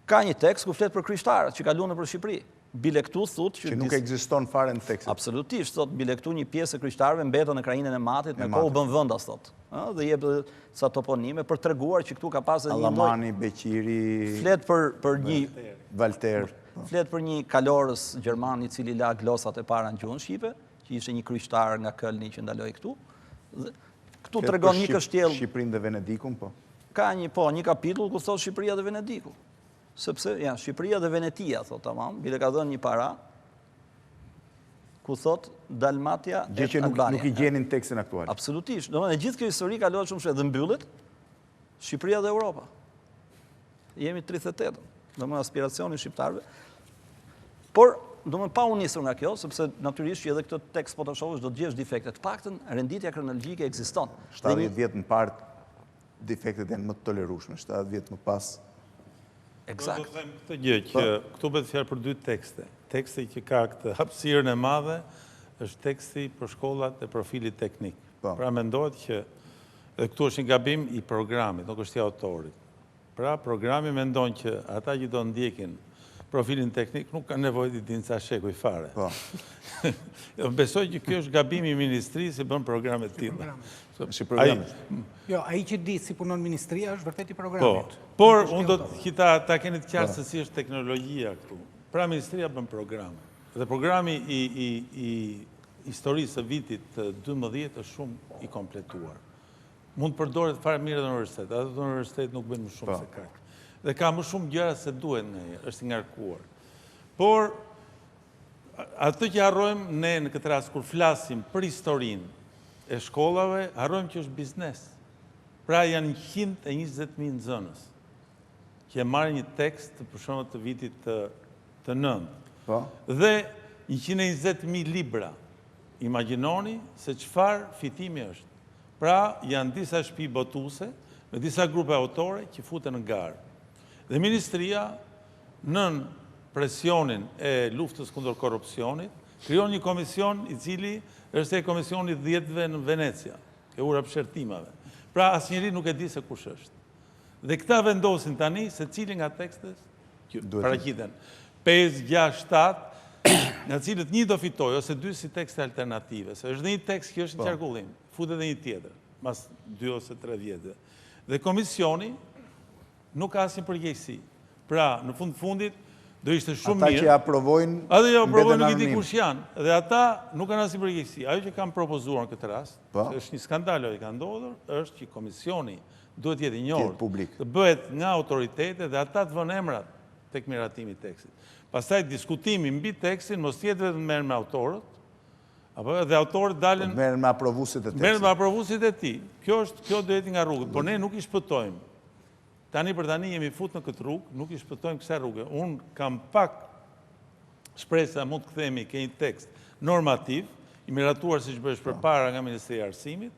Ka një tekst ku flet për krishtarët që kaluan nëpër Shqipëri. Bile këtu thot që nuk ekziston fare në tekstin. Absolutisht, thot bile këtu një pjesë e krishtarëve mbetën në krajinën e Matit, me kohë bën vendas thot. Dhe jep sa toponime për treguar që këtu ka pasur një Allamani, Beqiri, flet për një Valter. Flet për një kalorës gjerman i cili la glosat e para në gjuhën shqipe, që ishte një krishtar nga Kölni që ndaloi këtu. Këtu tregon një kështjell Shqipërinë dhe Venedikun, po. Ka një kapitull ku thot Shqipëria dhe Venediku. Sepse janë Shqipëria dhe Venetia, thot tamam, bile ka dhënë një para, ku thot Dalmatia e Albania. Nuk i gjenin tekstin aktual. Absolutisht. Domethënë gjithë kjo histori kalohet shumë shpejt dhe mbyllet Shqipëria dhe Europa. Jemi 38, domethënë aspiracioni i shqiptarëve. Por domethënë pa u nisur nga kjo, sepse natyrisht që edhe këtë tekst po ta shohësh do të gjesh defekte. Të paktën renditja kronologjike ekziston. 70 vjet më parë defektet janë më të tolerueshme, 70 vjet më pas. Eksakt. Do të them këtë gjë që këtu bëhet fjalë për dy tekste. Teksti që ka këtë hapësirën e madhe është teksti për shkollat e profilit teknik. Pra mendohet që edhe këtu është një gabim i programit, nuk është i autorit. Pra programi mendon që ata që do ndjekin profilin teknik nuk kanë nevojë të dinë sa shekuj fare. Besoj që kjo është gabimi i ministrisë që bën programe të tilla. Jo, ai që di si punon ministria është vërtet i programit. Por unë do të ta keni të qartë se si është teknologjia këtu. Pra ministria bën programe. Dhe programi i historisë së vitit 12 është shumë i kompletuar. Mund të përdoret fare mirë në universitet, atë në universitet nuk bën më shumë se kaq. Dhe ka më shumë gjëra se duhen ndonjëherë, është i ngarkuar. Por atë që harrojmë ne në këtë rast kur flasim për historinë e shkollave, harrojmë që është biznes. Pra janë 120.000 nxënës që e marrin një tekst për shembull të vitit të 9. Dhe 120.000 libra. Imagjinoni se çfarë fitimi është. Pra janë disa shtëpi botuese me disa grupe autore që futen në garë. Dhe ministria nën presionin e luftës kundër korrupsionit krijon një komision i cili është komisioni 10-ve në Venecia, e ura pëshertimave. Pra asnjëri nuk e di se kush është. Dhe këta vendosin tani se cili nga tekstet paraqiten 5, 6, 7, nga cilët një do fitoj, ose 2 si tekste alternative. Se është dhe një tekst që është në qarkullim, futet dhe një tjetër, mas 2 ose 3 vjetëve. Dhe komisioni nuk ka asnjë përgjegjësi. Pra, në fundit, do ishte shumë mirë. Ata që aprovojnë... Ata që aprovojnë nuk i di kush janë. Dhe ata nuk kanë asnjë përgjegjësi. Ajo që kanë propozuar në këtë rast, është një skandal që ka ndodhur, është që komisioni duhet jetë i njohur, të bëhet nga autoritetet dhe ata të vënë emrat tek miratimi i tekstit. Pastaj diskutimi mbi tekstin mos jetë vetëm merr me autorët, apo dhe autorët dalin merren me aprovuesit e tekstit. Merren me aprovuesit e tij. Kjo do jetë nga rrugët, por ne nuk i shpëtojmë Tani për tani jemi fut në këtë rrugë, nuk i shpëtojmë kësaj rrugë. Unë kam pak shpresa mund të kthehemi ke një tekst normativ, i miratuar siç bëhesh përpara nga Ministria e Arsimit,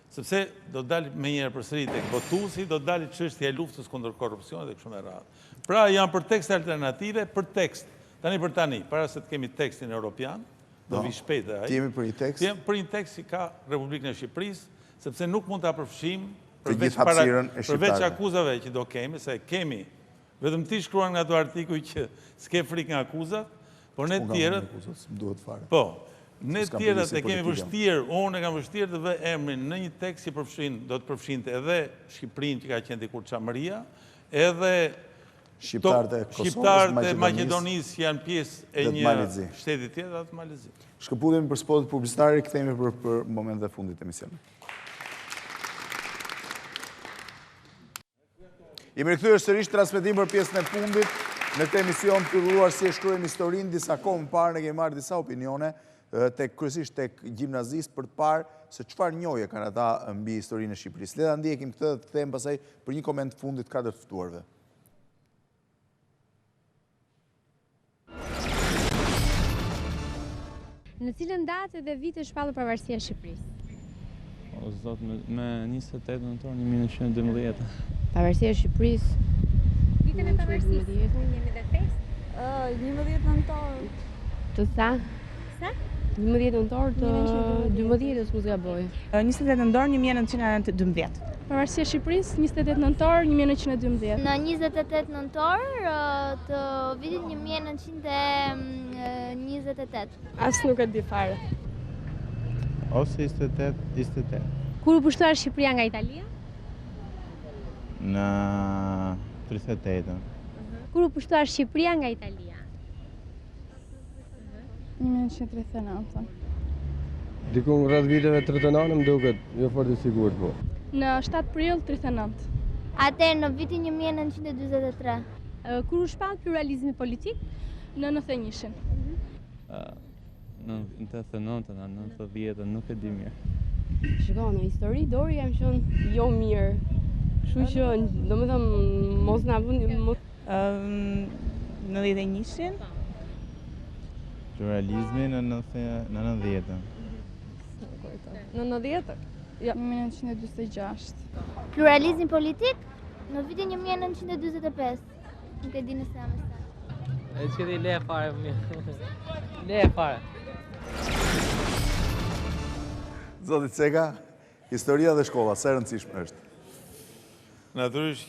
sepse do të dalë më njëherë përsëri tek votuesi, do të dalë çështja e luftës kundër korrupsionit dhe kështu me radhë. Pra janë për tekste alternative, për tekst. Tani për tani, para se të kemi tekstin evropian, do vi shpejt ai. Jemi për një tekst. Jemi për një tekst si ka Republikën e Shqipërisë, sepse nuk mund ta përfshijmë përveç akuzave që do kemi, se kemi vetëm ti shkruan nga ato artikuj që s'ke frikë nga akuzat, por ne tjerët po, ne tjerët e kemi vështirë, unë e kam vështirë të vë emrin në një tekst që do të përfshinte edhe Shqipërinë që ka qenë dikur Çamëria, edhe shqiptarët e Maqedonisë janë pjesë e një shteti tjetër atë Malezi. Shkëputemi për spotet publicitare, kthehemi për momentet e fundit të emisionit. Jemi rikthyer sërish transmetim për pjesën e fundit në këtë emision të filluar si e shkruajmë historinë. Disa kohë më parë ne kemi marrë disa opinione kryesisht tek gjimnazistë për të parë se çfarë njohje kanë ata mbi historinë e Shqipërisë. Le ta ndjekim këtë dhe të kthehemi pastaj për një koment të fundit katër të ftuarve. Në cilën datë dhe vit është shpallur pavarësia e Shqipërisë? O zot, me 28 nëntor 1912. Pavarësia e Shqipërisë. Vitën e pavarësisë. Jemi dhe festë. 11 nëntor. Të sa? Sa? 11 nëntor të 12-s mos gaboj. 28 nëntor 1912. Pavarësia e Shqipërisë 28 nëntor 1912. Në 28 nëntor të vitit 1928. As nuk e di fare. Ose 28. Kur u pushtuar Shqipëria nga Italia? Në 38. Kur u pushtuar Shqipëria nga Italia? 1939. Diku rreth viteve 39 më duket, jo fort i sigurt po. Në 7 prill 39. Atëherë në vitin 1943. Kur u shpall pluralizmi politik? Në 91-shin. Në 89, në 90, nuk e di mirë. Shiko, në histori dori jam qenë jo mirë. Kështu që, domethënë, mos na vëni Në 91-shin. Pluralizmi në 90. Në 90? Jo. 1946. Pluralizmi politik në vitin 1945. Nuk e di nëse jam e saktë. E që di le fare mirë. Le fare. Zoti Ceka, historia dhe shkolla, sa e rëndësishme është? Natyrisht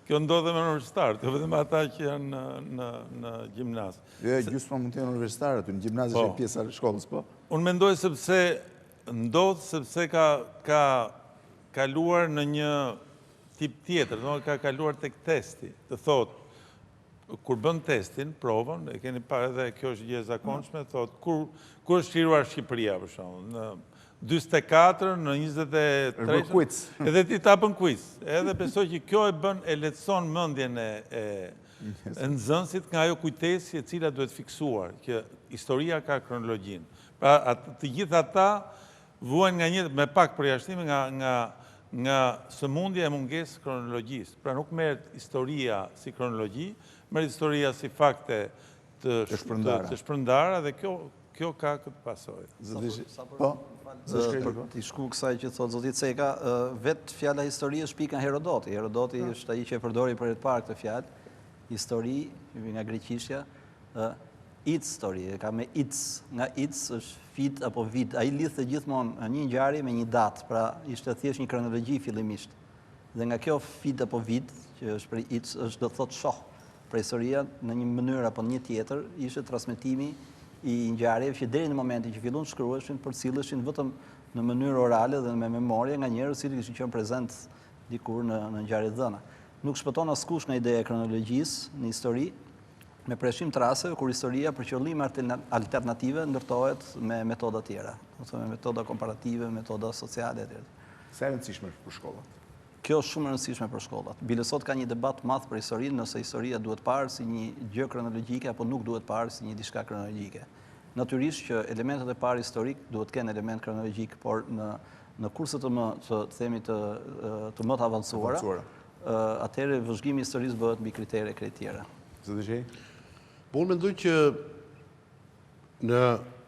kjo ndodhe me universitarët, jo vetëm ata që janë në gjimnaz. Jo, gjysma mund të jenë universitarë aty, në gjimnaz është pjesa e shkollës, po? Unë mendoj sepse ka kaluar në një tip tjetër, ka kaluar tek testi, të thotë, kur bën testin, provën, e keni parë edhe kjo është gjë e zakonshme, thotë, kur është shkruar Shqipëria, për shembull, në 44, në 23, edhe ti ta bën quiz. Edhe besoj që kjo e lehtëson mendjen e nxënësit nga ajo kujtesë e cila duhet fiksuar, që historia ka kronologjinë. Pra, të gjithë ata vuajnë nga një me pak përjashtime nga sëmundja e mungesë kronologjisë. Pra, nuk merret historia si kronologji, merret historia si fakte të shpërndara dhe kjo ka këtë pasojë. Po? Për t'i shku kësaj që thotë zoti Ceka, vetë fjala histori është pika Herodoti. Herodoti është ai që e përdori për të parë këtë fjalë. Histori, nga greqishja, its story, ka me its, nga its është fit apo vit. Ai lidhte gjithmonë një ngjarje me një datë, pra ishte thjesht një kronologji fillimisht. Dhe nga kjo fit apo vit, që është për its, është do të thotë shoh. Pra historia në një mënyrë apo një tjetër ishte transmetimi i ngjarjeve që deri në momentin që fillon shkruheshin, përcilleshin vetëm në mënyrë orale dhe me memorie nga njerëz që kishin qenë prezent dikur në ngjarje dhëna. Nuk shpëton askush nga ideja e kronologjisë në histori, me preshim të rasteve kur historia për qëllime alternative ndërtohet me metoda tjera, ose me metoda komparative, metoda sociale etj. Sa e rëndësishme për shkollat? Kjo është shumë e rëndësishme për shkollat. Bile sot ka një debat madh për historinë, nëse historia duhet parë si një gjë kronologjike apo nuk duhet parë si një diçka kronologjike. Natyrisht që elementet e parë historik duhet kenë element kronologjik, por në kurset të themi të më të avancuara, atëherë vëzhgimi i historisë bëhet mbi kritere tjera. Zoti Gjej? Po unë mendoj që në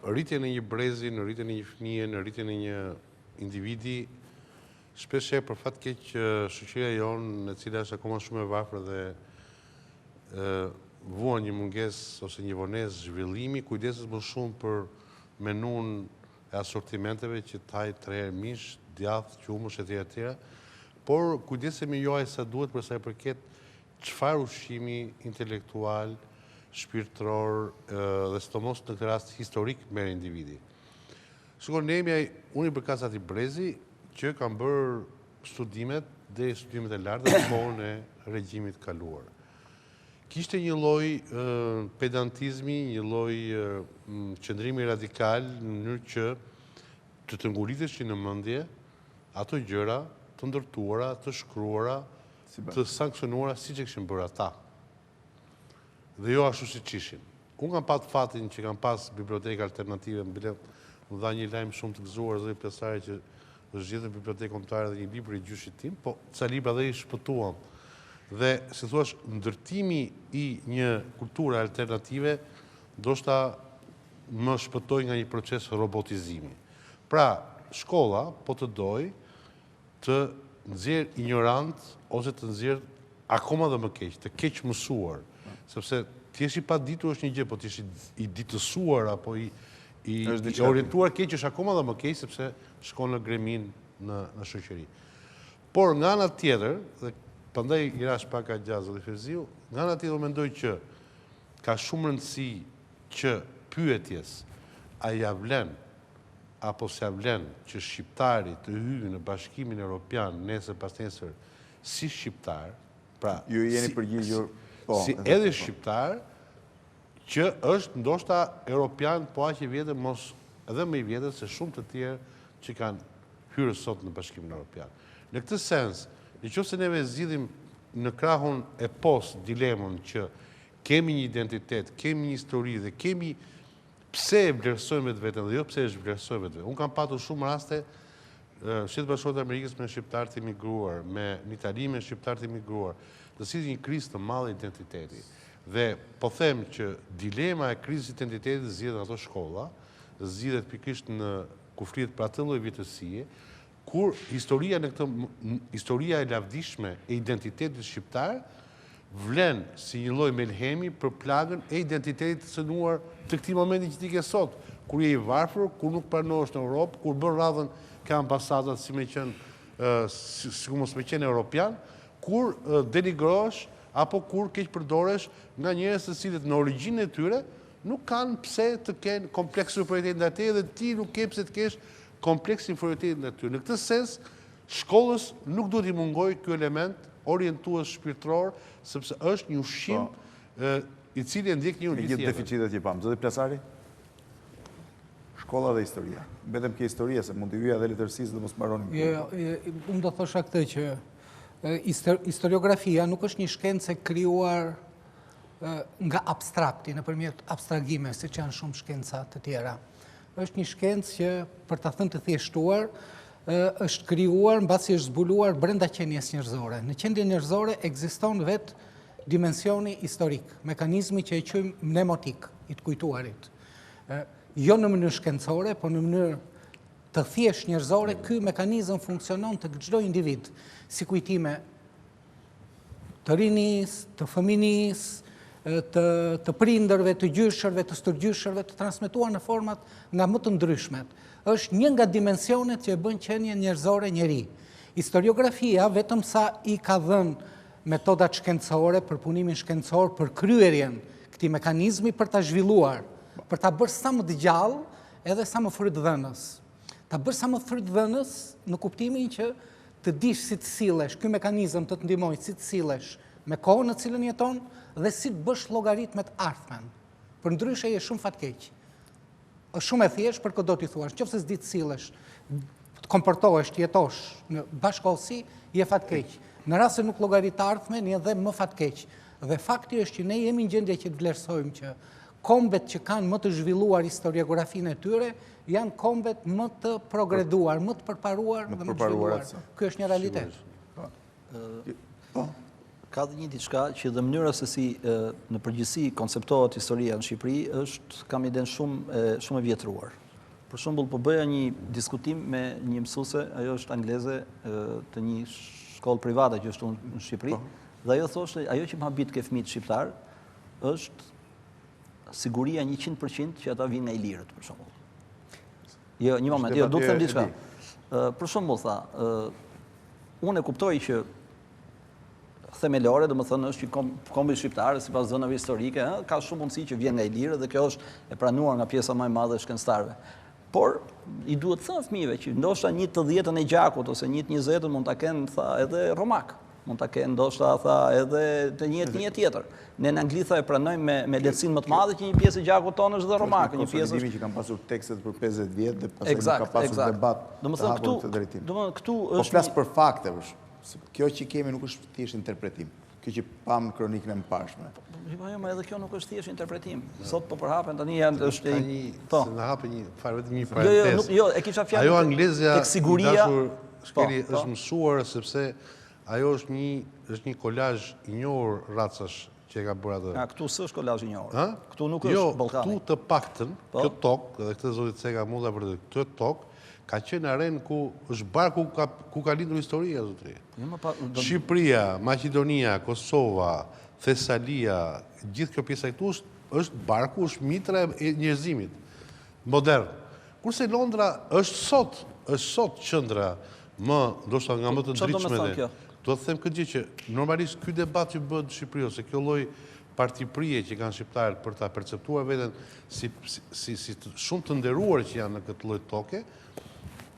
rritjen e një brezi, në rritjen e një fëmije, në rritjen e një individi, shpesh për fat keq shoqëria jonë, e cila është akoma shumë e varfër dhe vuan një mungesë ose një vonesë zhvillimi, kujdeset më shumë për menun e asortimenteve që taj 3 herë mish, djathë, qumësh etj. Por kujdesemi jo aq sa duhet për sa i përket çfarë ushqimi intelektual, shpirtëror dhe sidomos në këtë rast historik merr individi. Shikoj, unë i përkas atij brezi që kam bërë studimet dhe studimet e larta në kohën e regjimit kaluar. Kishte një lloj pedantizmi, një lloj qëndrimi radikal në mënyrë që të nguliteshin në mendje ato gjëra të ndërtuara, të shkruara, të sankcionuara siç e kishin bërë ata. Dhe jo ashtu siç ishin. Unë kam pat fatin që kam pas biblioteka alternative, më dha një lajm shumë të gëzuar zoti Pesari që është zgjedhur bibliotekë kombëtare dhe një libër i gjyshit tim, po ca libra dhe i shpëtuam. Dhe, si thuash, ndërtimi i një kulture alternative ndoshta më shpëtoi nga një proces robotizimi. Pra, shkolla po të doj të nxjerr ignorant ose të nxjerr akoma dhe më keq, të keq mësuar, sepse ti je i paditur është një gjë, po ti je i ditësuar apo i orientuar keq është akoma dhe më keq sepse shkon në gremin në shoqëri. Por nga ana tjetër, dhe prandaj i rash pak gjatë zoti Ferziu, nga ana tjetër mendoj që ka shumë rëndësi që pyetjes a ja vlen apo s'ja vlen që shqiptari të hyjë në Bashkimin Evropian nesër pas nesër si shqiptar, pra ju jeni përgjigjur si edhe shqiptar që është ndoshta europian po aq i vjetër, mos edhe më i vjetër se shumë të tjerë që kanë hyrë sot në Bashkimin Evropian. Në këtë sens, nëse neve zgjidhim në krahun e post dilemën që kemi një identitet, kemi një histori dhe kemi pse e vlerësojmë vetëm dhe jo pse e vlerësojmë vetëm. Unë kam patur shumë raste Shtetet Bashkuara të Amerikës me shqiptarë të emigruar, në Itali me shqiptarë të emigruar, dhe si një krizë të madhe identiteti. Dhe po them që dilema e krizës identitetit zgjidhet në ato shkolla, zgjidhet pikërisht në kufrit për atë lloj vjetësie, kur historia e lavdishme e identitetit shqiptar vlen si një lloj melhemi për plagën e identitetit të cënuar të këtij momenti që ti ke sot, kur je i varfër, kur nuk pranohesh në Europë, kur bën radhën ka ambasadat si mos me qenë europian, kur denigrohesh apo kur keq përdoresh nga njerëz të cilët në origjinën e tyre nuk kanë pse të kenë kompleks superioritet ndaj teje dhe ti nuk ke pse të kesh kompleks inferioritet ndaj tyre. Në këtë sens, shkollës nuk duhet i mungojë ky element orientues shpirtëror, sepse është një ushqim i cili ndjek një unë gjithë deficitet që pam. Zoti Plasari? Shkolla dhe historia. Vetëm ke historia, se mund të hyja dhe letërsisë dhe mos mbaroni. Unë do thosha këtë që historiografia nuk është një shkencë e krijuar nga abstrakti, nëpërmjet abstragime, siç janë shumë shkenca të tjera. Është një shkencë që, për ta thënë të thjeshtuar, është krijuar mbasi është zbuluar brenda qenies njerëzore. Në qendjen njerëzore ekziston vetë dimensioni historik, mekanizmi që e quajmë mnemotik, i të kujtuarit. Jo në mënyrë shkencore, por në mënyrë të thjesht njerëzore, ky mekanizëm funksionon të çdo individ, si kujtime të rinis, të fëminis, të prindërve, të gjyshërve, të stërgjyshërve, të transmetuar në format nga më të ndryshmet. Është një nga dimensionet që e bën qenien njerëzore njeri. Historiografia, vetëm sa i ka dhënë metodat shkencore, për punimin shkencor, për kryerjen këtij mekanizmi për ta zhvilluar, për ta bërë sa më të gjallë edhe sa më frytdhënës. Ta bërë sa më frytdhënës në kuptimin që të dish si të sillesh, ky mekanizëm të ndihmojë si të sillesh me kohën në cilën jeton dhe si të bësh llogarit me të ardhmen. Përndryshe je shumë fatkeq. Është shumë e thjeshtë për këtë do t'i thuash, nëse s'di të sillesh, të komportohesh, të jetosh në bashkëkohësi, je fatkeq. Në rast se nuk llogarit të ardhmen, je edhe më fatkeq. Dhe fakti është që ne jemi në gjendje që të vlerësojmë që kombet që kanë më të zhvilluar historiografinë e tyre janë kombet më të progreduar, më të përparuar dhe më të zhvilluar. Ky është një realitet. Ka dhe një diçka që dhe mënyra se si në përgjithësi konceptohet historia në Shqipëri është, kam iden shumë e vjetruar. Për shembull, po bëja një diskutim me një mësuese, ajo është angleze të një shkollë private që është në Shqipëri, dhe ajo thoshte, ajo që më habit ke fëmijët shqiptar është siguria 100% që ata vinë nga i lirët, për shembull. Jo, një moment, jo, do të them diçka. Për shembull, tha, unë e kuptoj që themelore, dhe më thënë është që kombi shqiptare, si pas zënave historike, ka shumë mundësi që vjen nga i lirë dhe kjo është e pranuar nga pjesa më e madhe e shkencëtarëve. Por, i duhet thënë fëmijëve që ndoshta 1/10 e gjakut ose 1/20 mund ta kenë, tha, edhe romak. Mund ta kenë ndoshta, tha, edhe të një tjetër. Ne në Angli, tha, e pranojmë me lehtësinë më të madhe që një pjesë e gjakut tonë është dhe romak. Një pjesë është që kanë pasur tekstet për 50 vjet dhe pastaj nuk ka pasur debat të hapur në këtë drejtim. Po flas për fakte, kjo që kemi nuk është thjesht interpretim. Kjo që pam kronikën e mëparshme. Jo, edhe kjo nuk është thjesht interpretim. Sot po përhapen tani janë është se na hapë një fare vetëm një parantezë. Jo, e kisha fjalën. Ajo anglezja siguria është mësuar sepse ajo është një kolazh i njohur racash që e ka bërë atë. Këtu s'është kolazh i njohur. Këtu nuk është Ballkani. Jo, këtu të paktën, kjo tokë, edhe këtë zoti Ceka mund ta vërtetë, këtë tokë ka qenë arenë ku është barku ku ka lindur historia, zotëri. Shqipëria, Maqedonia, Kosova, Thesalia, gjithë kjo pjesa këtu është barku, është mitra e njerëzimit modern. Kurse Londra është sot qendra ndoshta nga më të ndritshme. Do të them këtë gjë që normalisht ky debat që bëhet në Shqipëri ose kjo lloj partiprie që kanë shqiptarët për ta perceptuar veten si shumë të nderuar që janë në këtë lloj toke,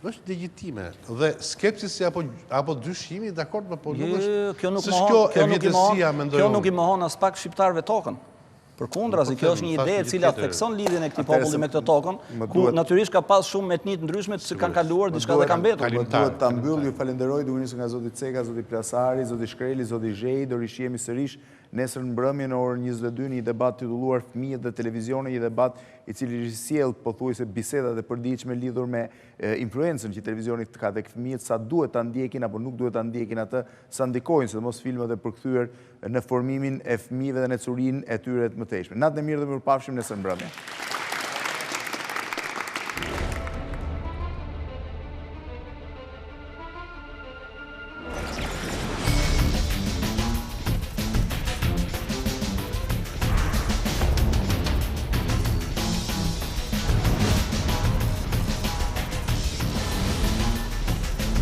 është legjitime. Dhe skepsisi apo dyshimi, dakord, po nuk është. Kjo nuk i mohon as pak shqiptarëve tokën. Përkundra, se kjo është një ide e cila thekson lidhjen e këtij populli me këtë tokën, ku natyrisht ka pas shumë etni të ndryshme që kanë kaluar, diçka dhe kanë mbetur. Duhet ta mbyll, ju falenderoj, duke nisur nga zoti Ceka, zoti Plasari, zoti Shkreli, zoti Zhej, do rishihemi sërish nesër në mbrëmje në orën 22 një debat titulluar Fëmijët dhe televizioni, një debat i cili risjell pothuajse bisedat e përditshme lidhur me influencën që televizioni ka tek fëmijët, sa duhet ta ndjekin apo nuk duhet ta ndjekin atë, sa ndikojnë sidomos filmat e përkthyer në formimin e fëmijëve dhe në curinë e tyre të mëtejshme. Natën e mirë dhe mirupafshim nesër në mbrëmje.